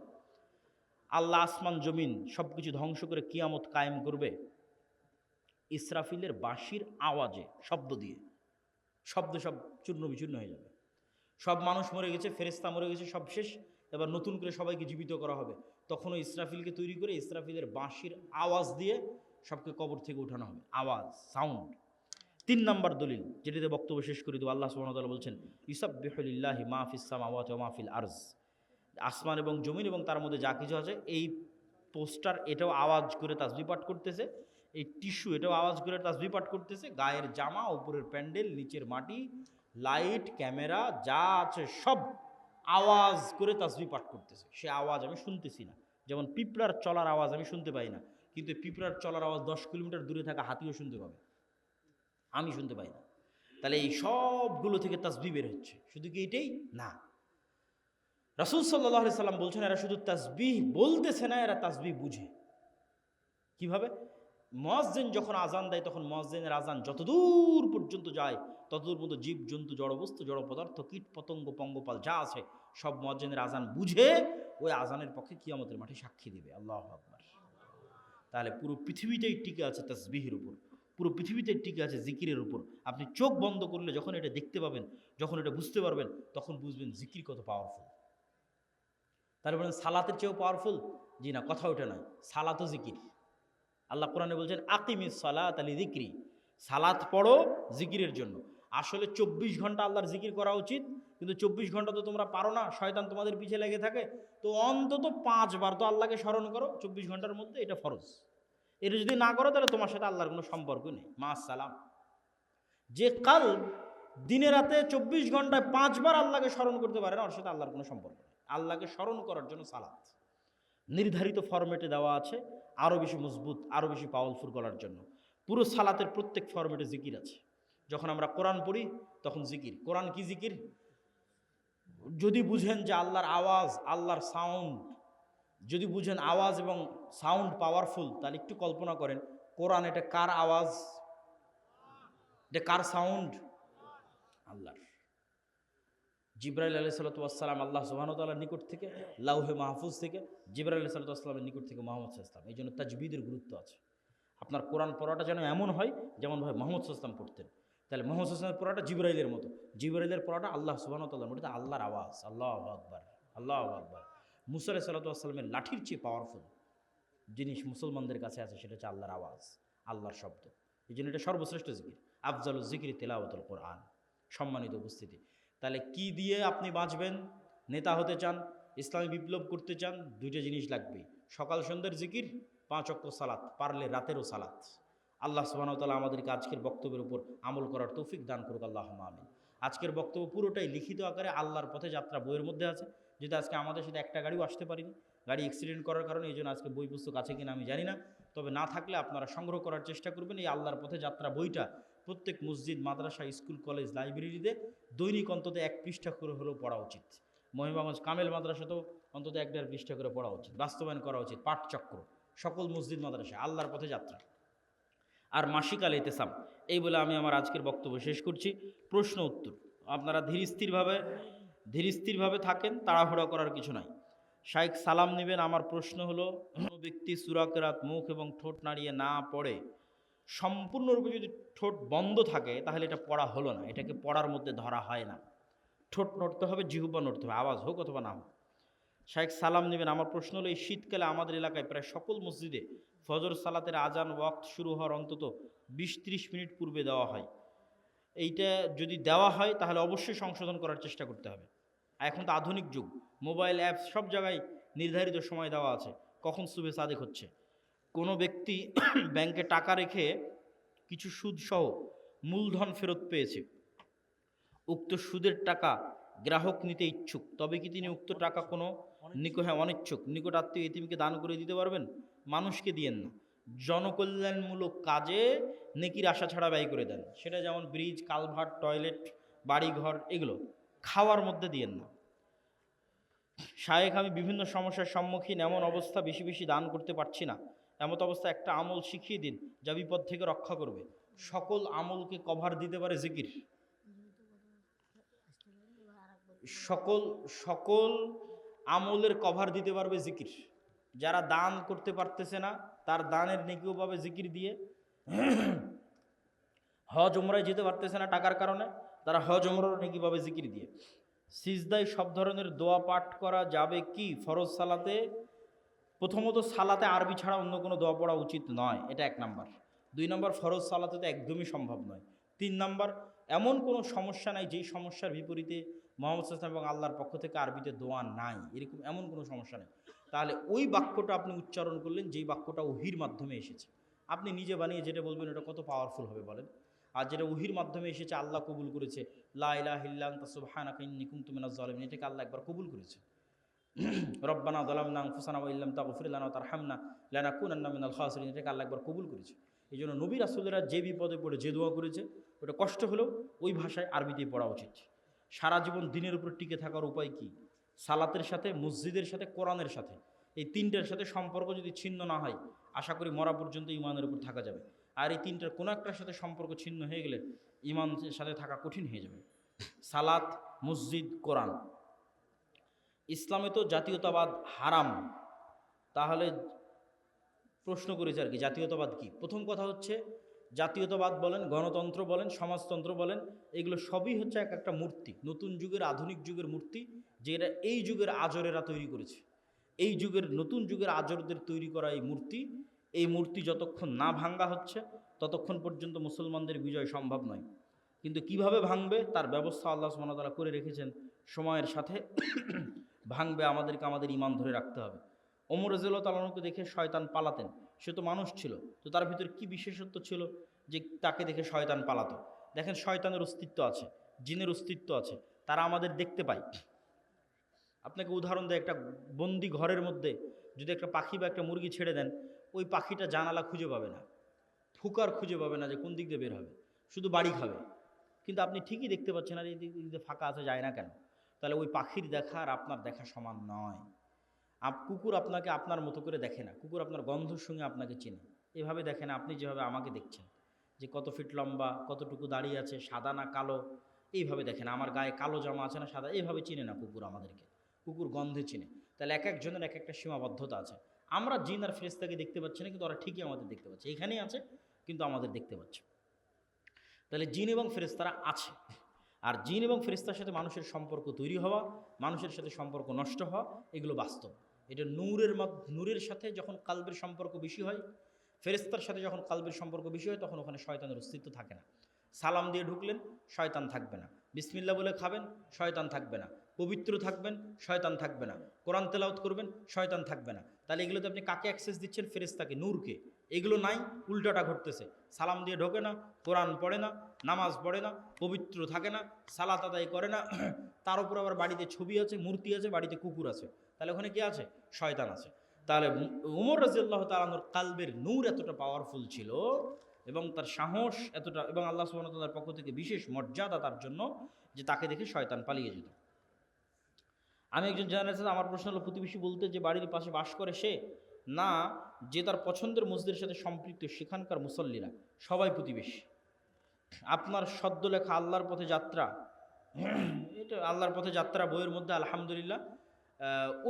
আল্লাহ আসমান জমিন সবকিছু ধ্বংস করে কিয়ামত কায়েম করবে ইসরাফিলের বাঁশির আওয়াজে, শব্দ দিয়ে। শব্দ সব চূর্ণ বিচূর্ণ হয়ে যাবে, সব মানুষ মরে গেছে, ফেরেশতা মরে গেছে, সব শেষ। এবার নতুন করে সবাইকে জীবিত করা হবে। তখনও ইসরাফিলকে তৈরি করে ইসরাফিলের বাঁশির আওয়াজ দিয়ে সবকে কবর থেকে উঠানো হবে, আওয়াজ, সাউন্ড। 3 নম্বর দলিল, যেটিতে বক্তব্য শেষ করে দেব, আল্লাহ সুবহানাহু ওয়া তাআলা বলছেন ইউসাব্বিহু লিল্লাহি মা ফিস সামাওয়াতি ওয়া মা ফিল আরজ, আসমান এবং জমিন এবং তার মধ্যে যা কিছু আছে। এই পোস্টার এটাও আওয়াজ করে তাসবিহ পাঠ করতেছে, এই টিস্যু এটাও আওয়াজ করে তাসবিহ পাঠ করতেছে, গায়ের জামা, উপরের প্যান্ডেল, নিচের মাটি, লাইট, ক্যামেরা যা আছে সব আওয়াজ করে তাসবিহ পাঠ করতেছে। সে আওয়াজ আমি শুনতেছি না, যেমন পিঁপড়ার চলার আওয়াজ আমি শুনতে পাই না, কিন্তু পিঁপড়ার চলার আওয়াজ 10 কিলোমিটার দূরে থাকা হাতিও শুনতে পাবে, আমি শুনতে পাই না। তাহলে এই সবগুলো থেকে তাসবিহ বের হচ্ছে। শুধু কি এটাই না, রাসূল সাল্লাল্লাহু আলাইহি সাল্লাম বলছেন এরা শুধু তাসবিহ বলতেছে না, এরা তাসবিহ বুঝে। কিভাবে? মুয়াজ্জিন যখন আজান দেয়, তখন মুয়াজ্জিনের আজান যতদূর পর্যন্ত যায়, ততদূর পর্যন্ত জীব জন্তু, জড়বস্তু, জড় পদার্থ, কীট পতঙ্গ, পঙ্গপাল যা আছে সব মুয়াজ্জিনের আজান বুঝে ওই আজানের পক্ষে কিয়ামতের মাঠে সাক্ষী দিবে। আল্লাহু আকবার। তাহলে পুরো পৃথিবীটাই টিকে আছে তাসবিহের উপর, পুরো পৃথিবীতে টিকে আছে জিকিরের উপর। আপনি চোখ বন্ধ করলে যখন এটা দেখতে পাবেন, যখন এটা বুঝতে পারবেন, তখন বুঝবেন জিকির কত পাওয়ারফুল। তার বলেন সালাতের চেয়েও পাওয়ারফুল? জি না, কথা ওঠে নয়, সালাতও জিকির। আল্লাহ কোরআনে বলছেন আকিমিস সালাত লিযিকরি, সালাত পড়ো জিকিরের জন্য। আসলে 24 ঘন্টা আল্লাহর জিকির করা উচিত, কিন্তু 24 ঘন্টা তো তোমরা পারো না, শয়তান তোমাদের পিছে লেগে থাকে। তো অন্তত 5 বার তো আল্লাহকে স্মরণ করো 24 ঘন্টার মধ্যে, এটা ফরজ। এটা যদি না করো তাহলে তোমার সাথে আল্লাহর কোনো সম্পর্ক নেই, মা সালাম। যে কলব দিনে রাতে 24 ঘন্টায় 5 বার আল্লাহকে স্মরণ করতে পারে না, ওর সাথে আল্লাহর কোনো সম্পর্ক নেই। আল্লাহকে স্মরণ করার জন্য সালাত নির্ধারিত ফরম্যাটে দেওয়া আছে, আরও বেশি মজবুত, আরও বেশি পাওয়ারফুল করার জন্য। পুরো সালাতের প্রত্যেক ফরম্যাটে জিকির আছে। যখন আমরা কোরআন পড়ি তখন জিকির। কোরআন কি জিকির? যদি বুঝেন যে আল্লাহর আওয়াজ, আল্লাহর সাউন্ড, যদি বুঝেন আওয়াজ এবং সাউন্ড পাওয়ারফুল, তাহলে একটু কল্পনা করেন কোরআন এটা কার আওয়াজ, এটা কার সাউন্ড? আল্লাহর। জিবরাইল আলাইহিসসালাতু ওয়াসসালাম আল্লাহ সুবহানাহু ওয়া তাআলার নিকট থেকে, লাউহে মাহফুজ থেকে, জিবরাইল আলাইহিসসালাতু ওয়াসসালামের নিকট থেকে মুহাম্মদ সাল্লাল্লাহু আলাইহি ওয়াসাল্লাম। এই জন্য তাজবিদের গুরুত্ব আছে। আপনার কোরআন পড়াটা যেন এমন হয় যেমনভাবে মুহাম্মদ সাল্লাল্লাহু আলাইহি ওয়াসাল্লাম পড়তেন। তাহলে মুহাম্মদ সাল্লাল্লাহু আলাইহি ওয়াসাল্লামের পড়াটা জিবরাইলের মতো, জিবরাইলের পড়াটা আল্লাহ সুবহানাহু ওয়া তাআলার মতো, আল্লাহর আওয়াজ। আল্লাহু আকবার, আল্লাহু আকবার। মুসা আলাইহিসসালাতু ওয়াসসালামের লাঠির চেয়ে পাওয়ারফুল জিনিস মুসলমানদের কাছে আছে, সেটা হচ্ছে আল্লাহর আওয়াজ, আল্লাহর শব্দ। এই জন্য এটা সর্বশ্রেষ্ঠ জিকির। আফজালুজ জিকির তিলাওয়াতুল কোরআন। সম্মানিত উপস্থিতি, তাহলে কি দিয়ে আপনি বাঁচবেন? নেতা হতে চান, ইসলামী বিপ্লব করতে চান, 2টা জিনিস লাগবে, সকাল সন্ধ্যার জিকির, 5 ওয়াক্ত সালাত, পারলে রাতেরও সালাত। আল্লাহ সুবহানাহু ওয়া তাআলা আমাদেরকে আজকের বক্তব্যের উপর আমল করার তৌফিক দান করুক, আল্লাহুম্মা আমিন। আজকের বক্তব্য পুরোটাই লিখিত আকারে আল্লাহর পথে যাত্রা বইয়ের মধ্যে আছে, যেটা আজকে আমাদের সাথে একটা গাড়িও আসতে পারিনি, গাড়ি অ্যাক্সিডেন্ট করার কারণে। এই জন্য আজকে বই পুস্তক আছে কিনা আমি জানি না, তবে না থাকলে আপনারা সংগ্রহ করার চেষ্টা করবেন। এই আল্লাহর পথে যাত্রা বইটা প্রত্যেক মসজিদ, মাদ্রাসা, স্কুল, কলেজ, লাইব্রেরিতে দৈনিক অন্তত 1 পৃষ্ঠা করে হলেও পড়া উচিত। মহিমাগঞ্জ কামেল মাদ্রাসাতেও অন্তত 1-1.5 পৃষ্ঠা করে পড়া উচিত, বাস্তবায়ন করা উচিত। পাঠচক্র সকল মসজিদ মাদ্রাসায় আল্লাহর পথে যাত্রা আর মাসিক আল ইতিসাম। এই বলে আমি আমার আজকের বক্তব্য শেষ করছি। প্রশ্ন উত্তর আপনারা ধীর স্থিরভাবে থাকেন, তাড়াহুড়া করার কিছু নাই। শাইখ সালাম নেবেন। আমার প্রশ্ন হলো, কোনো ব্যক্তি সূরা কেরাত মুখ এবং ঠোঁট নাড়িয়ে না পড়ে সম্পূর্ণরূপে যদি ঠোঁট বন্ধ থাকে তাহলে এটা পড়া হলো না, এটাকে পড়ার মধ্যে ধরা হয় না। ঠোঁট নড়তে হবে, জিহ্বা নড়তে হবে, আওয়াজ হোক অথবা না হোক। শাইখ সালাম নেবেন। আমার প্রশ্ন হলো, এই শীতকালে আমাদের এলাকায় প্রায় সকল মসজিদে ফজর সালাতের আজান ওয়াক্ত শুরু হওয়ার অন্তত 20-30 মিনিট পূর্বে দেওয়া হয়। এইটা যদি দেওয়া হয় তাহলে অবশ্যই সংশোধন করার চেষ্টা করতে হবে। এখন তো আধুনিক যুগ, মোবাইল অ্যাপস, সব জায়গায় নির্ধারিত সময় দেওয়া আছে কখন সুবহে সাদেক হচ্ছে। কোনো ব্যক্তি ব্যাংকে টাকা রেখে কিছু সুদসহ মূলধন ফেরত পেয়েছে, উক্ত সুদের টাকা গ্রাহক নিতে ইচ্ছুক, তবে কি তিনি উক্ত টাকা কোনো অনিচ্ছুক নিকট আত্মীয় এতিমকে দান করে দিতে পারবেন? মানুষকে দিয়েন না, জনকল্যাণমূলক কাজে নেকির আশা ছাড়া ব্যয় করে দেন। সেটা যেমন ব্রিজ, কালভার্ট, টয়লেট, বাড়িঘর, এগুলো খাওয়ার মধ্যে দিয়েন না। শায়েখ, আমি বিভিন্ন সমস্যার সম্মুখীন, এমন অবস্থা বেশি বেশি দান করতে পারছি না। এমত অবস্থা একটা আমল শিখিয়ে দিন যা বিপদ থেকে রক্ষা করবে। সকল আমলকে কভার দিতে পারে জিকির। সকল আমলের কভার দিতে পারবে জিকির। যারা দান করতে পারতেছে না তার দানের নেকিও পাবে জিকির দিয়ে। হজ উমরায় যেতে পারতেছে না টাকার কারণে, তারা হজ উমরার নেকি পাবে জিকির দিয়ে। সিজদায় সব ধরনের দোয়া পাঠ করা যাবে কি ফরজ সালাতে? প্রথমত, সালাতে আরবি ছাড়া অন্য কোনো দোয়া পড়া উচিত নয়, এটা 1 নাম্বার। 2 নাম্বার, ফরজ সালাতে তো একদমই সম্ভব নয়। 3 নাম্বার, এমন কোনো সমস্যা নাই যেই সমস্যার বিপরীতে মুহাম্মদ সাল্লাল্লাহু আলাইহি ওয়াসাল্লাম এবং আল্লাহর পক্ষ থেকে আরবিতে দোয়া নাই, এরকম এমন কোনো সমস্যা নেই। তাহলে ওই বাক্যটা আপনি উচ্চারণ করলেন যেই বাক্যটা ওহির মাধ্যমে এসেছে। আপনি নিজে বানিয়ে যেটা বলবেন ওটা কত পাওয়ারফুল হবে বলেন? আর যেটা ওহির মাধ্যমে এসেছে, আল্লাহ কবুল করেছে, লা ইলাহা ইল্লা আনতা সুবহানাকা ইন্নী কুনতু মিনাজ জালিমিন, এটাকে আল্লাহ একবার কবুল করেছে। রব্বানা যালামনা আনফুসানা ওয়া ইল্লাম তাগফির লানা ওয়া তারহামনা লানাকুনান্না মিনাল খাসিরিন, এটাকে আল্লাহ একবার কবুল করেছে। এই জন্য নবী রাসূলেরা যে বিপদে পড়ে যে দোয়া করেছে ওটা কষ্ট হলেও ওই ভাষায় আরবিতেই পড়া উচিত। সারা জীবন দিনের উপর টিকে থাকার উপায় কি? সালাতের সাথে, মসজিদের সাথে, কোরআনের সাথে, এই 3টার সাথে সম্পর্ক যদি ছিন্ন না হয়, আশা করি মরা পর্যন্ত ইমানের উপর থাকা যাবে। আর এই 3টার কোনো একটার সাথে সম্পর্ক ছিন্ন হয়ে গেলে ইমানের সাথে থাকা কঠিন হয়ে যাবে। সালাত, মসজিদ, কোরআন। ইসলামে তো জাতীয়তাবাদ হারাম, তাহলে প্রশ্ন করেছে আর কি, জাতীয়তাবাদ কি? প্রথম কথা হচ্ছে, জাতীয়তাবাদ বলেন, গণতন্ত্র বলেন, সমাজতন্ত্র বলেন, এগুলো সবই হচ্ছে এক একটা মূর্তি, নতুন যুগের, আধুনিক যুগের মূর্তি, যেটা এই যুগের আজরেরা তৈরি করেছে। এই যুগের, নতুন যুগের আজরদের তৈরি করা এই মূর্তি যতক্ষণ না ভাঙ্গা হচ্ছে ততক্ষণ পর্যন্ত মুসলমানদের বিজয় সম্ভব নয়। কিন্তু কিভাবে ভাঙবে তার ব্যবস্থা আল্লাহ সুবহানাহু ওয়া তাআলা করে রেখেছেন। সময়ের সাথে ভাঙবে, আমাদেরকে আমাদের ঈমান ধরে রাখতে হবে। ওমর রাদিয়াল্লাহু তাআলা আনহুকে দেখে শয়তান পালাতেন, সে তো মানুষ ছিল, তো তার ভিতরে কি বিশেষত্ব ছিল যে তাকে দেখে শয়তান পালাতো? দেখেন, শয়তানের অস্তিত্ব আছে, জিনের অস্তিত্ব আছে, তারা আমাদের দেখতে পায়। আপনাকে উদাহরণ দেয়, একটা বন্দি ঘরের মধ্যে যদি একটা পাখি বা একটা মুরগি ছেড়ে দেন, ওই পাখিটা জানালা খুঁজে পাবে না, ফুকার খুঁজে পাবে না যে কোন দিক দিয়ে বের হবে, শুধু বাড়ি খাবে। কিন্তু আপনি ঠিকই দেখতে পাচ্ছেন আর এই দিক দিয়ে ফাঁকা আছে, যায় না কেন? তাহলে ওই পাখির দেখা আর আপনার দেখা সমান নয়। কুকুর আপনাকে আপনার মতো করে দেখে না, কুকুর আপনার গন্ধর সঙ্গে আপনাকে চেনে, এভাবে দেখে না আপনি যেভাবে আমাকে দেখছেন, যে কত ফিট লম্বা, কতটুকু দাড়ি আছে, সাদা না কালো, এইভাবে দেখে না। আমার গায়ে কালো জামা আছে না সাদা, এইভাবে চিনে না কুকুর আমাদেরকে, কুকুর গন্ধে চিনে। তাহলে এক একজনের এক একটা সীমাবদ্ধতা আছে। আমরা জিন আর ফেরেশতাকে দেখতে পাচ্ছি না, কিন্তু ওরা ঠিকই আমাদের দেখতে পাচ্ছে, এখানেই আছে কিন্তু আমাদের দেখতে পাচ্ছে। তাহলে জিন এবং ফেরেশতারা আছে। আর জিন এবং ফেরেশতার সাথে মানুষের সম্পর্ক তৈরি হওয়া, মানুষের সাথে সম্পর্ক নষ্ট হওয়া, এগুলো বাস্তব। এটা নূরের সাথে যখন কালবের সম্পর্ক বেশি হয়, ফেরেশতার সাথে যখন কালবের সম্পর্ক বেশি হয়, তখন ওখানে শয়তানের অস্তিত্ব থাকে না। সালাম দিয়ে ঢুকলেন, শয়তান থাকবে না। বিসমিল্লাহ বলে খাবেন, শয়তান থাকবে না। পবিত্র থাকবেন, শয়তান থাকবে না। কোরআন তেলাওয়াত করবেন, শয়তান থাকবে না। তাহলে এগুলোতে আপনি কাকে অ্যাক্সেস দিচ্ছেন? ফেরেশতাকে, নূরকে। এগুলো নাই, উল্টাটা ঘটতেছে। সালাম দিয়ে ঢোকে না, কোরআন পড়ে না, নামাজ পড়ে না, পবিত্র থাকে না, সালাত আদায় করে না, তার উপর আবার বাড়িতে ছবি আছে, মূর্তি আছে, বাড়িতে কুকুর আছে। তাহলে ওখানে কি আছে? শয়তান আছে। তাহলে উমর রাদিয়াল্লাহু তাআলা আনহুর কালবের নূর এতটা পাওয়ারফুল ছিল এবং তার সাহস এতটা, এবং আল্লাহ সুবহানাহু ওয়া তাআলার পক্ষ থেকে বিশেষ মর্যাদা তার জন্য, যে তাকে দেখে শয়তান পালিয়ে যেত। আমি একজন জার্নালিস্ট, আমার প্রশ্ন হলো, প্রতিবেশী বলতে যে বাড়ির পাশে বাস করে সে, না যে তার পছন্দের মসজিদের সাথে সম্পৃক্ত সেখানকার মুসল্লিরা সবাই প্রতিবেশী? আপনার সদ্য লেখা আল্লাহর পথে যাত্রা, এটা আল্লাহর পথে যাত্রা বইয়ের মধ্যে আলহামদুলিল্লাহ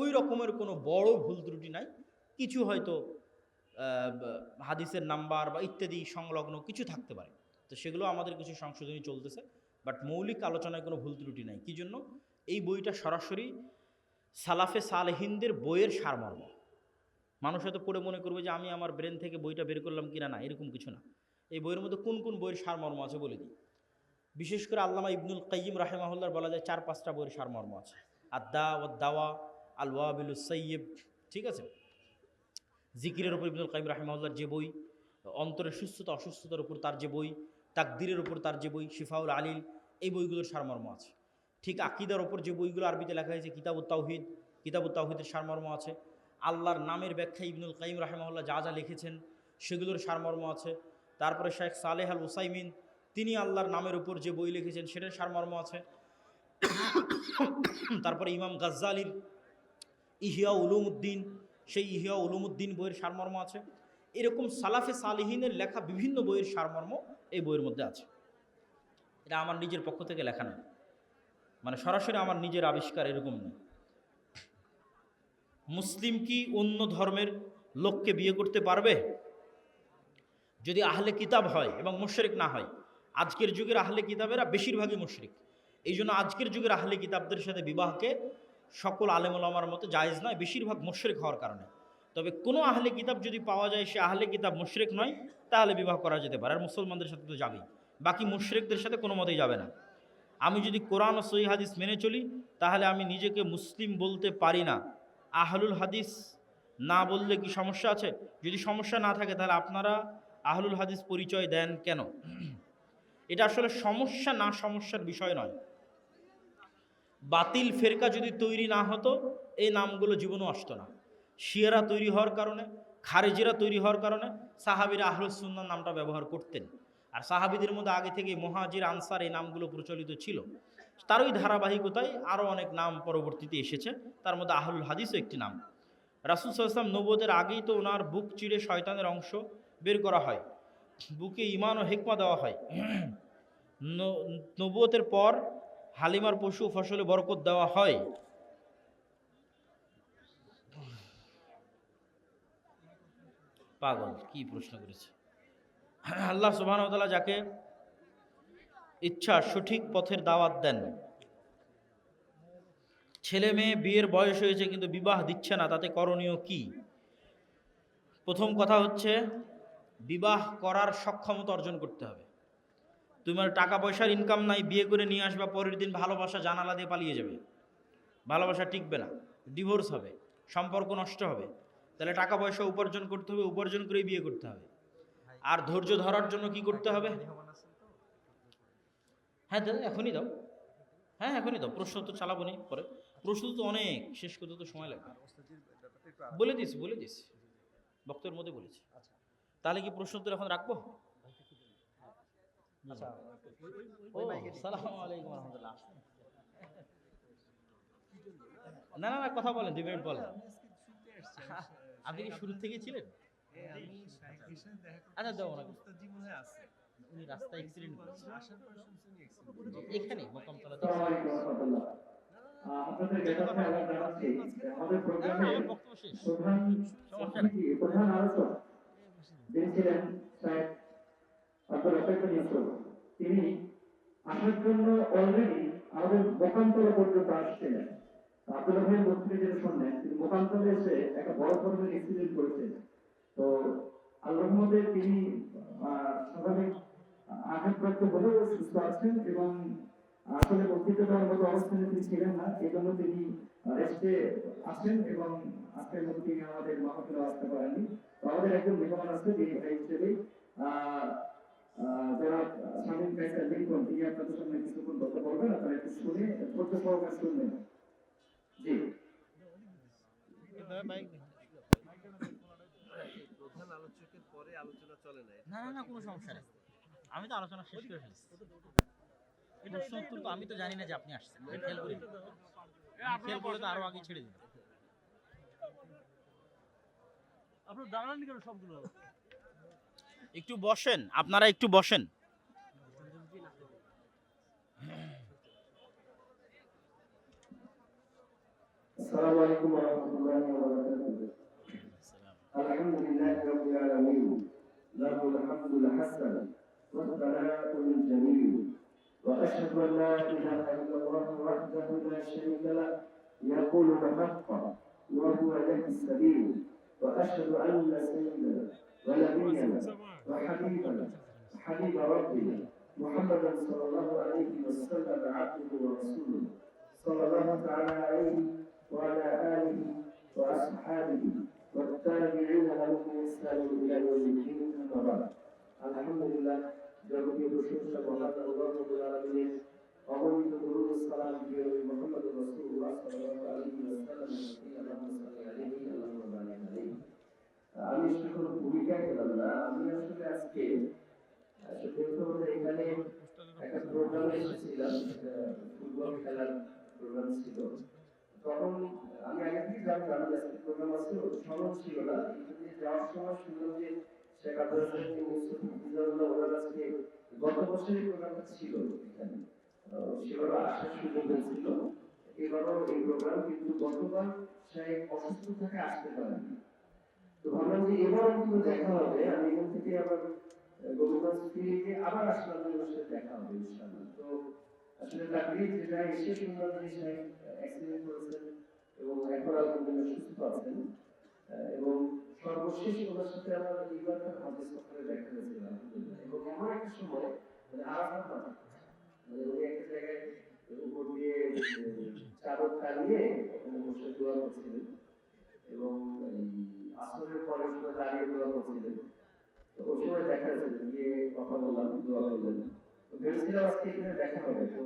ওই রকমের কোনো বড় ভুল ত্রুটি নাই। কিছু হয়তো হাদিসের নাম্বার বা ইত্যাদি সংলগ্ন কিছু থাকতে পারে, তো সেগুলো আমাদের কিছু সংশোধনী চলতেছে, বাট মৌলিক আলোচনায় কোনো ভুল ত্রুটি নাই। কি জন্য? এই বইটা সরাসরি সালাফে সালেহিনদের বইয়ের সারমর্ম। মানুষ হয়তো পড়ে মনে করবে যে আমি আমার ব্রেন থেকে বইটা বের করলাম কিনা, না, এরকম কিছু না। এই বইয়ের মধ্যে কোন কোন বইয়ের সারমর্ম আছে বলে দিই। বিশেষ করে আল্লামা ইবনুল কাইয়িম রাহিমাহুল্লাহর বলা যায় 4-5টা বইয়ের সারমর্ম আছে। আদ-দা ওয়াদ দাওয়া, আল ওয়াবিলুস সাইয়্যিব, ঠিক আছে। জিকিরের উপর ইবনুল কাইয়িম রাহিমাহুল্লাহর যে বই, অন্তরের সুস্থতা অসুস্থতার উপর তার যে বই, তাকদীরের উপর তার যে বই শিফাউল আলিল, এই বইগুলোর সারমর্ম আছে। ঠিক আকীদার ওপর যে বইগুলো আরবিতে লেখা হয়েছে, কিতাবুত তাওহীদ, কিতাবুত তাওহীদের সারমর্ম আছে। আল্লাহর নামের ব্যাখ্যা ইবনুল কাইয়িম রাহিমাহুল্লাহ যা যা লিখেছেন সেগুলোর সারমর্ম আছে। তারপরে শেখ সালেহ আল উসাইমিন তিনি আল্লাহর নামের উপর যে বই লিখেছেন সেটার সারমর্ম আছে। তারপরে ইমাম গাজ্জালির ইহিয়া উলুমউদ্দিন, সেই ইহিয়া উলুমউদ্দিন বইয়ের সারমর্ম আছে। এরকম সালাফে সালিহিনের লেখা বিভিন্ন বইয়ের সারমর্ম এই বইয়ের মধ্যে আছে। এটা আমার নিজের পক্ষ থেকে লেখা নয়, মানে সরাসরি আমার নিজের আবিষ্কার, এরকম নয়। মুসলিম কি অন্য ধর্মের লোককে বিয়ে করতে পারবে যদি আহলে কিতাব হয় এবং মুশরিক না হয়? আজকের যুগের আহলে কিতাবেরা বেশিরভাগই মুশরিক। এই জন্য আজকের যুগের আহলে কিতাবদের সাথে বিবাহকে সকল আলেম ওলামার মতে জায়েজ নয়, বেশিরভাগ মুশরিক হওয়ার কারণে। তবে কোনো আহলে কিতাব যদি পাওয়া যায় সে আহলে কিতাব মুশরিক নয়, তাহলে বিবাহ করা যেতে পারে। আর মুসলমানদের সাথে তো যাবেই, বাকি মুশরিকদের সাথে কোনো মতেই যাবে না। আমি যদি কোরআন ও সহিহ হাদিস মেনে চলি তাহলে আমি নিজেকে মুসলিম বলতে পারি না, আহলুল হাদিস না বললে কি সমস্যা আছে? যদি সমস্যা না থাকে তাহলে আপনারা আহলুল হাদিস পরিচয় দেন কেন? এটা আসলে সমস্যা না সমস্যার বিষয় নয়। বাতিল ফেরকা যদি তৈরি না হতো এই নামগুলো জীবনও আসতো না। শিয়ারা তৈরি হওয়ার কারণে, খারেজিরা তৈরি হওয়ার কারণে সাহাবীরা আহলুস সুন্নাহ নামটা ব্যবহার করতেন। আর সাহাবীদের মধ্যে আগে থেকে মুহাজির, আনসার এই নামগুলো প্রচলিত ছিল। তারই ধারাবাহিকতায় আরও অনেক নাম পরবর্তীতে এসেছে, তার মধ্যে আহলুল হাদিসও একটি নাম। রাসূল সাল্লাল্লাহু আলাইহি ওয়াসাল্লাম নবুয়তের আগেই তো ওনার বুক চিরে শয়তানের অংশ বের করা হয়, বুকে ঈমান ও হিকমা দেওয়া হয়। নবুয়তের পর হালিমার পশু ফসলে বরকত দেওয়া হয়। পাগল কি প্রশ্ন করেছে! আল্লাহ সুবহানাহু ওয়া তাআলা যাকে ইচ্ছা সঠিক পথের দাওয়াত দেন। ছেলে মেয়ে বিয়ের বয়স হয়েছে কিন্তু বিবাহ দিচ্ছে না, তাতে করণীয় কি? প্রথম কথা হচ্ছে বিবাহ করার সক্ষমতা অর্জন করতে হবে। তোমার টাকা পয়সার ইনকাম নাই, বিয়ে করে নিয়ে আসবা, পরের দিন ভালোবাসা জানালা দিয়ে পালিয়ে যাবে, ভালোবাসা টিকবে না, ডিভোর্স হবে, সম্পর্ক নষ্ট হবে। তাহলে টাকা পয়সা উপার্জন করতে হবে, উপার্জন করেই বিয়ে করতে হবে। আর ধৈর্য ধরার জন্য কি করতে হবে? হ্যাঁ এখনই দাও, হ্যাঁ এখনই দাও, প্রশ্ন তো চালাবো নি পরে, প্রশ্ন তো অনেক, শেষ করতে তো সময় লাগবে। বলে দিস বক্তব্যের মধ্যে বলেছি। তাহলে কি প্রশ্ন তো এখন রাখবো? আসসালামু আলাইকুম রাহমাতুল্লাহ। না না না, কথা বলেন, 2 মিনিট বলেন। আপনি কি শুরু থেকে ছিলেন? আচ্ছা দাও না, উনি রাস্তায় অ্যাক্সিডেন্ট করেছে, এখানে মোকামতলাতে। আপনাদের কাছে আবার জানাচ্ছি আমাদের প্রোগ্রামে আমার বক্তব্য শেষ, প্রধান অতিথি, প্রধান আলোচক যিনি ছিলেন স্যার আব্দুল রাজ্জাক ইউসুফ, তিনি আসার জন্য অলরেডি আমাদের মোকামতলা পর্যন্ত আসছিলেন। আব্দুল রাজ্জাকের বক্তব্য যেটা শুনলেন, তিনি মোকামতলা এসে একটা বড় ধরনের অ্যাক্সিডেন্ট করেছেন। তো আল্লাহর রহমতে তিনি স্বাভাবিক আঘাতপ্রাপ্ত হলেও সুস্থ আছেন এবং আসলে বক্তৃতা দেওয়ার মতো অবস্থানে তিনি ছিলেন না, এই জন্য তিনি রেস্টে আছেন এবং আজকের মধ্যে তিনি আমাদের মাহফিলে আসতে পারেননি। তো আমাদের একজন মেহমান আছে যিনি ভাই হিসেবে যারা স্বাধীন ফ্যাক্টর লিঙ্কন, তিনি আপনাদের সামনে কিছুক্ষণ কথা বলবেন, আপনারা একটু শুনে ধৈর্য সহকারে শুনবেন। জি প্রধান আলোচকের পরে আলোচনা চলে না। না না না, কোনো সমস্যা নেই, আমি তো আলোচনা শেষ করে ফেলছি। প্রশ্ন উত্তর তো আমি তো জানি না যে আপনি আসছেন, ফেল করি ফেল করে তো আরো আগে ছেড়ে দিন। আপনার দাঁড়ান কেন সবগুলো? একটু বসেন, আপনারা একটু বসেন। আসসালামু আলাইকুম ওয়া রাহমাতুল্লাহি ওয়া বারাকাতুহু। আলহামদুলিল্লাহি রাব্বিল আলামিন, লাহুল হামদুল হাসান ওয়া সালাতুল জামিল, ওয়া আশহাদু আন লা ইলাহা ইল্লাল্লাহু ওয়াহদাহু লা শারীকা লাহু ইয়াকুলুল হাক্কা ওয়া হুয়া ইয়াহদিস সাবিল, ওয়া আশহাদু আন্না সাইয়্যিদানা ওয়া নাবিyyana ওয়া হাবিবানা হাবিবা রাব্বিনা মুহাম্মাদান সাল্লাল্লাহু আলাইহি ওয়াসাল্লাম আবদুহু ওয়া রাসূলুহু সাল্লাল্লাহু তাআলা আলাইহি وعلى آله وأصحابه والتابعين لهم بإحسان إلى يوم الدين أما بعد الحمد لله جابوا بشوش وهذا الله رب العالمين ومن دروس السلام على محمد رسول الله صلى الله عليه وسلم اللهم صل عليه اللهم بارك عليه আমি শুধু ভূমিকা খেলাম না আমি আসলে আজকে আসলে এখানে একটা প্রোগ্রামে এসেছিলাম ফুটবল খেলার প্রোগ্রাম ছিল তখন আমি আগে থেকে জানতাম যে আজকে প্রোগ্রাম আছে সময় ছিল না কিন্তু যাওয়ার সময় শুনলাম যে শেখ আব্দুল হাসান ইউসুফ হাফিজাহুল্লাহ ওনার আজকে গত বছরের প্রোগ্রামটা ছিল এখানে সেবারও আসার সুযোগ হয়েছিল এবারও এই প্রোগ্রাম কিন্তু গতবার শেখ অসুস্থ থেকে আসতে পারেনি তো ভাবলাম যে এবার কিন্তু দেখা হবে আমি এখান থেকে আবার গোবিন্দগঞ্জ ফিরে আবার আসলাম ওনার সাথে দেখা হবে ইনশাআল্লাহ তো আসলে তাকরির যেটা এসে শুনলাম যে শেখ অ্যাক্সিডেন্ট করেছেন এবং এখন আলহামদুলিল্লাহ সুস্থ আছেন এবং সর্বশেষ ওনার সাথে আমার এইবারকার হাদিস সফরে দেখা হয়েছিল আলহামদুলিল্লাহ এবং এমন একটা সময় মানে আরাফাত মাঠে মানে উনি একটা জায়গায় উপর দিয়ে চাদর টানিয়ে ওখানে বসে দোয়া করছিলেন এবং আসরের পরে সময় দাঁড়িয়ে দোয়া করছিলেন তো ওই সময় দেখা যাচ্ছে গিয়ে কথা বললাম দোয়া করলেন তো ভেবেছিলাম আজকে এখানে দেখা হবে তো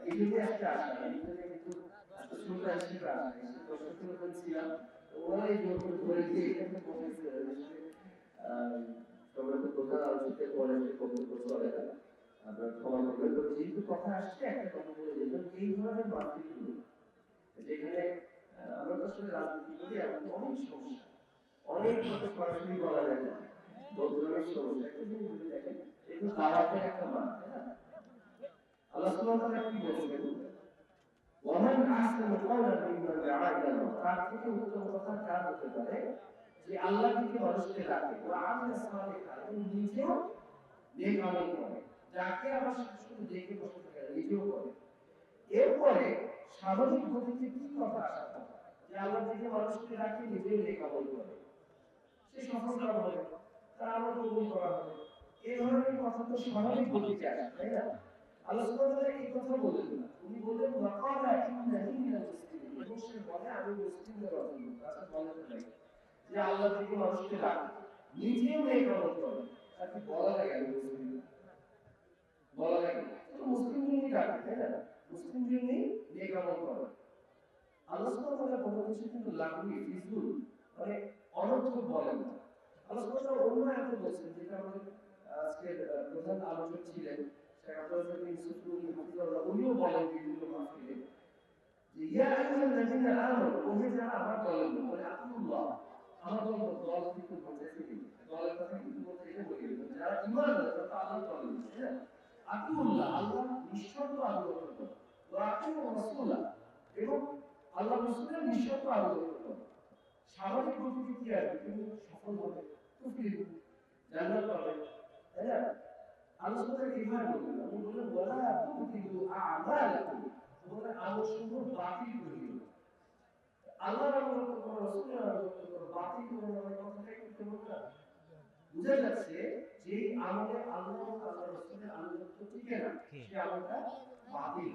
এই জন্য একটা আশা এখানে কিন্তু সুন্দর হিসেবে আসা এসে দর্শক বলছিলাম ওরাই জোর করে ধরে দিয়ে এখানে বসেছিলেন তোমরা তো প্রধান আলোচকের পরে বক্তব্য চলে না আপনার ক্ষমা করবেন তো যেহেতু কথা আসছে একটা কথা বলে দিলাম এই ধরনের মাতৃগুলো যেখানে আমরা তো আসলে রাজনীতি করি এখন অনেক সমস্যা অনেক কথা সরাসরি বলা যায় না বদলের সমস্যা একটা জিনিস বলে দেখেন এগুলো দাওয়াতের একটা মান তাই না আল্লাহ সুবহানাহু ওয়া তাআলা কি বলছেন ওয়ামান আহসানু কওলান মিম্মান দাআ ইলা আল্লাহ তার থেকে উত্তম কথা কার হতে পারে যে আল্লাহ থেকে মানুষকে ডাকে ওয়া আমিলা সালিহান এবং নিজেও নেক আমল করে যাকে আবার শুধু দেখে বসে থাকে নিজেও করে এরপরে স্বাভাবিক গতিতে কি কথা আসা যে আল্লাহ থেকে মানুষকে ডাকে নিজেও নেক আমল করে সে সফল কাম হবে তার আমল কবুল করা হবে এই ধরনের কথা তো স্বাভাবিক গতিতে আসে তাই না আল্লাহ সুবহানাহু ওয়া তাআলা এই কথা বলেন না উনি বলেন ওয়াকালা ইন্নানি মিনাল মুসলিমিন এবং সে বলে আমি মুসলিমদের অন্তর্ভুক্ত আচ্ছা বলেন নাই যে আল্লাহ থেকে মানুষকে ডাকে নিজেও নেক আমল করে তাকে বলা লাগে আমি মুসলিম বলা লাগে তো মুসলিমদেরই ডাকে তাই না মুসলিমদেরই নেক আমল করে আল্লাহ সুবহানাহু ওয়া তাআলা কোনো কিছু কিন্তু লাগবে ফিজুল মানে অনর্থক বলেন না আল্লাহ সুবহানাহু ওয়া তাআলা অন্য আয়াতে বলেছেন যেটা আমাদের আজকে প্রধান আলোচক ছিলেন শেখ আব্দুল হাসান ইউসুফ হাফিজাহুল্লাহ উনিও বলেন বিভিন্ন মাহফিলে যে ইয়া আইয়ুহাল্লাযীনা আমানু ওহে যারা আমার দলের লোক মানে আল্লাহ আমার দল কিন্তু বলতেছি দলের কথা কিন্তু বলতে এটা বলি যারা ঈমান আনে তারা আল্লাহর দলের লোক তাই না আল্লাহ আল্লাহ নিঃশর্ত আনুগত্য করে ওয়া আতিউ রাসূলা এবং আল্লাহ রাসূলের নিঃশর্ত আনুগত্য করে স্বাভাবিক গতিতে কি আসবে কিন্তু সফল হবে তুফলিহ জান্নাত পাবে তাই না আল্লাহ সুবহানাহু কিভাবে বললেন উনি বললেন ওয়ালা তুফলিহু আ'মালাকুম তোমরা আমলসমূহ বাতিল করে দিও আল্লাহর আনুগত্য করো রাসূলের আনুগত্য করো বাতিল করো মানে কথাটা কি কেমন না বুঝা যাচ্ছে যে আমলে আল্লাহ ও আল্লাহর রাসূলের আনুগত্য টিকে না সে আমলটা বাতিল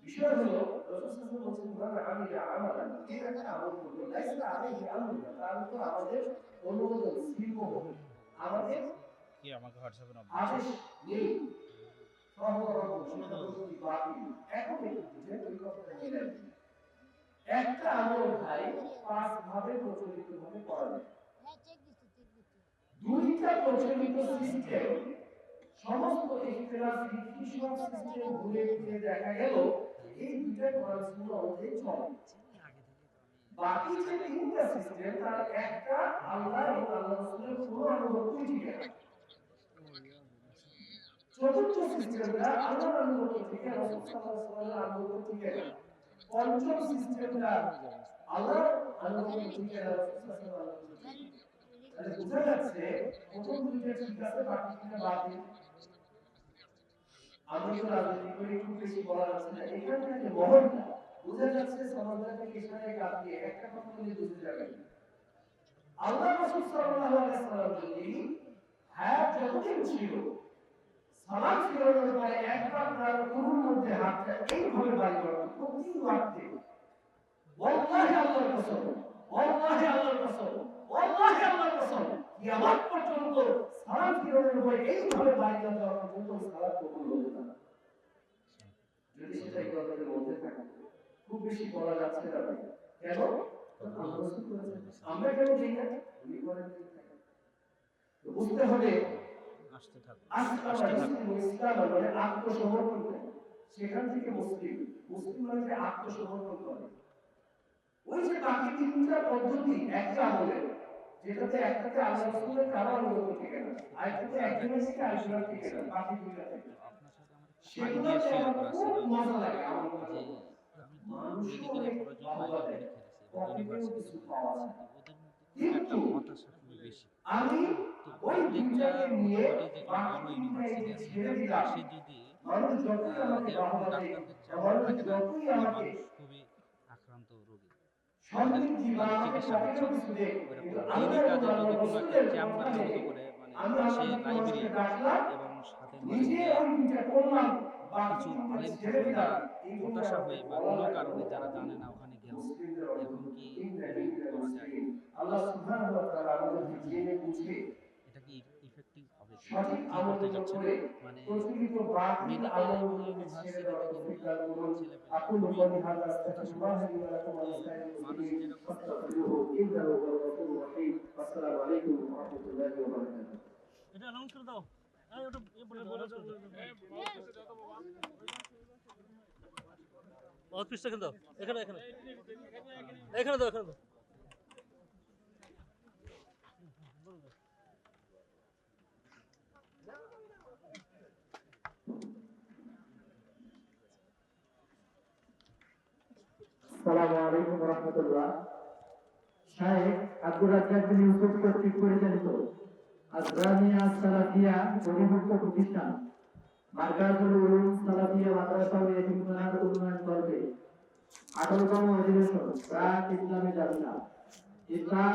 বিষয় হলো রাসূল সাল্লাল্লাহু আলাইহি ওয়াসাল্লাম বলেছেন মান আমিলা আমালান যে একটা আমল করবে লাইসা আলাইহি আমরুনা তার উপর আমাদের অনুমোদন ছিল আমাদের কি আমাকে হোয়াটসঅ্যাপে নক আদেশ নেই এখন ওই কথাটা মিলেন একটা আমল ভাই 5 ভাবে প্রচলিত ভাবে করা যায় দুইটা প্রচলিত সিস্টেম সমস্ত ইখতিলাফ ফিকহি সব সিস্টেম ঘুরে ফিরে দেখা গেল এই দুইটা কোরআন সুন্নাহ অনুযায়ী চলে বাকি যে তিনটা সিস্টেম তার একটা আল্লাহ এবং আল্লাহ রাসূলের পুরো অনুমতি ঠিক আছে চতুর্থ সিস্টেমটা আল্লাহর অনুমতি থেকে রাসূল সাল্লাল্লাহু আলাইহি ওয়াসাল্লামের অনুমতি থেকে পঞ্চম সিস্টেমটা আল্লাহর অনুমতি থেকে রাসূল সাল্লাল্লাহু আলাইহি ওয়াসাল্লাম তাহলে বোঝা যাচ্ছে প্রথম দুইটা ঠিক আছে বাকি তিনটা বাতিল আমি তো রাজনীতি করে খুব বেশি বলা যাচ্ছে না এখান থেকে মহলটা বোঝা যাচ্ছে সমাজটাকে ইশারায় কাটিয়ে একটা কথা বলে বুঝতে যাবে আল্লাহ রাসূল সাল্লাল্লাহু আলাইহি ওয়াসাল্লাম যদি হায়াত যতদিন ছিল সালাম ফিরানোর পরে একবার তার কুরুর মধ্যে হাতটা এইভাবে বাড়ি করতো প্রতি ওয়াক্তে ওয়াল্লাহি আল্লাহর কসম ওয়াল্লাহি আল্লাহর কসম ওয়াল্লাহি আল্লাহর কসম কিয়ামত পর্যন্ত সালাম ফিরানোর পরে এইভাবে বাড়ি না দেওয়া পর্যন্ত সালাত কবুল হবে না যদি সেটা ইবাদতের মধ্যে থাকে খুব বেশি বলা যাচ্ছে না ভাই কেন আমরা কেন জানি না উনি করেন তো বুঝতে হবে আসতে থাকো ইসলাম মানে আত্মসমর্পণ করে সেখান থেকে মুসলিম মানে আত্মসমর্পণ করে ওই যে বাকি তিনটা পদ্ধতি একটা আমলে যেটাতে একটাতে আল্লাহ রাসূলের কারণ অনুমতি থেকে না আরেকটাতে একজনের থেকে আরেকজনের থেকে না বাকি দুইটা থেকে আপনার সাথে আমার সেগুলো আইডিয়া শেয়ার করা ছিল খুব মজা লাগে আমার যে কাছে আমি মেডিকেলে পড়ার জন্য বাইরে পরীক্ষা দিয়েছি কিন্তু ইউনিভার্সিটি ওদের মধ্যে একটা হতাশা খুবই বেশি আমি ওই দুইটাকে নিয়ে বড় ইউনিভার্সিটি আছে ছেড়ে দিলাম সে যদি মানুষ যতই আমাকে যেরকম বাহবা দেয় ডাক্তারদের চাপ মানুষ থাকে না যতই আমাকে মানুষ খুবই আক্রান্ত রোগী সমৃদ্ধি বা আমাকে চিকিৎসা পকেটে হচ্ছে কিছু দেয় কিন্তু ওইরকম আল্লাহ দিনই এবং কাজে আল্লাহ যদি কোনো একটা রাসূলের চেম্বার কথা মতো মেনে করে মানে আমি পাশে আপনাকে লাইব্রেরি ডাকলাম এবং সাথে নিজে মসজিদে ওই দুইটা করলাম বাকি কিছু তিনটা আলেম ছেড়ে থাকে দিলাম বা হতাশা হয়ে বা কোনো কারণে যারা জানে না ওখানে গেল এখন কি করা যায় আল্লাহ সুবহানাহু ওয়া তাআলা আমাদের জেনে বুঝে এটা কি ইফেক্টিভ হবে সঠিক কি আমল করতে যাচ্ছে করে মানে প্রচলিত বাতিল মেডিকেল আমল এবং ছেড়ে ইউনিভার্সিটি দেওয়ার থেকে তৌফিক কিন্তু দান করুন ছেলেপেলে আকুলু খুবই কওলি হাযা হতাশা আস্তাগফিরুল্লাহ লি ওয়া লাকুম ওয়া মানুষ লিসাইরিল যেরকম ফাস্তাগফিরুহু ইন্নাহু হুয়াল গফুরুর রহিম আসসালামু আলাইকুম ওয়া রাহমাতুল্লাহি ওয়া বারাকাতুহু এটা অ্যানাউন্স করে দাও এই ওটা বলে বলে বহুত পিস সেকেন্ড দাও এখানে এখানে এখানে দাও এখানে দাও আসসালামু আলাইকুম ওয়া রাহমাতুল্লাহ শাইখ আব্দুর রাজ্জাক বিন ইউসুফ কর্তৃক পরিচালিত আজরামিয়া সালাফিয়া পরিমুক্ত প্রতিষ্ঠান মার্কাজুল উলুম সালাফিয়া মাদ্রাসা ও ইতিমখানার উন্নয়ন করবে 18তম অধিবেশন প্রাক ইসলামী জালসা ইসলাম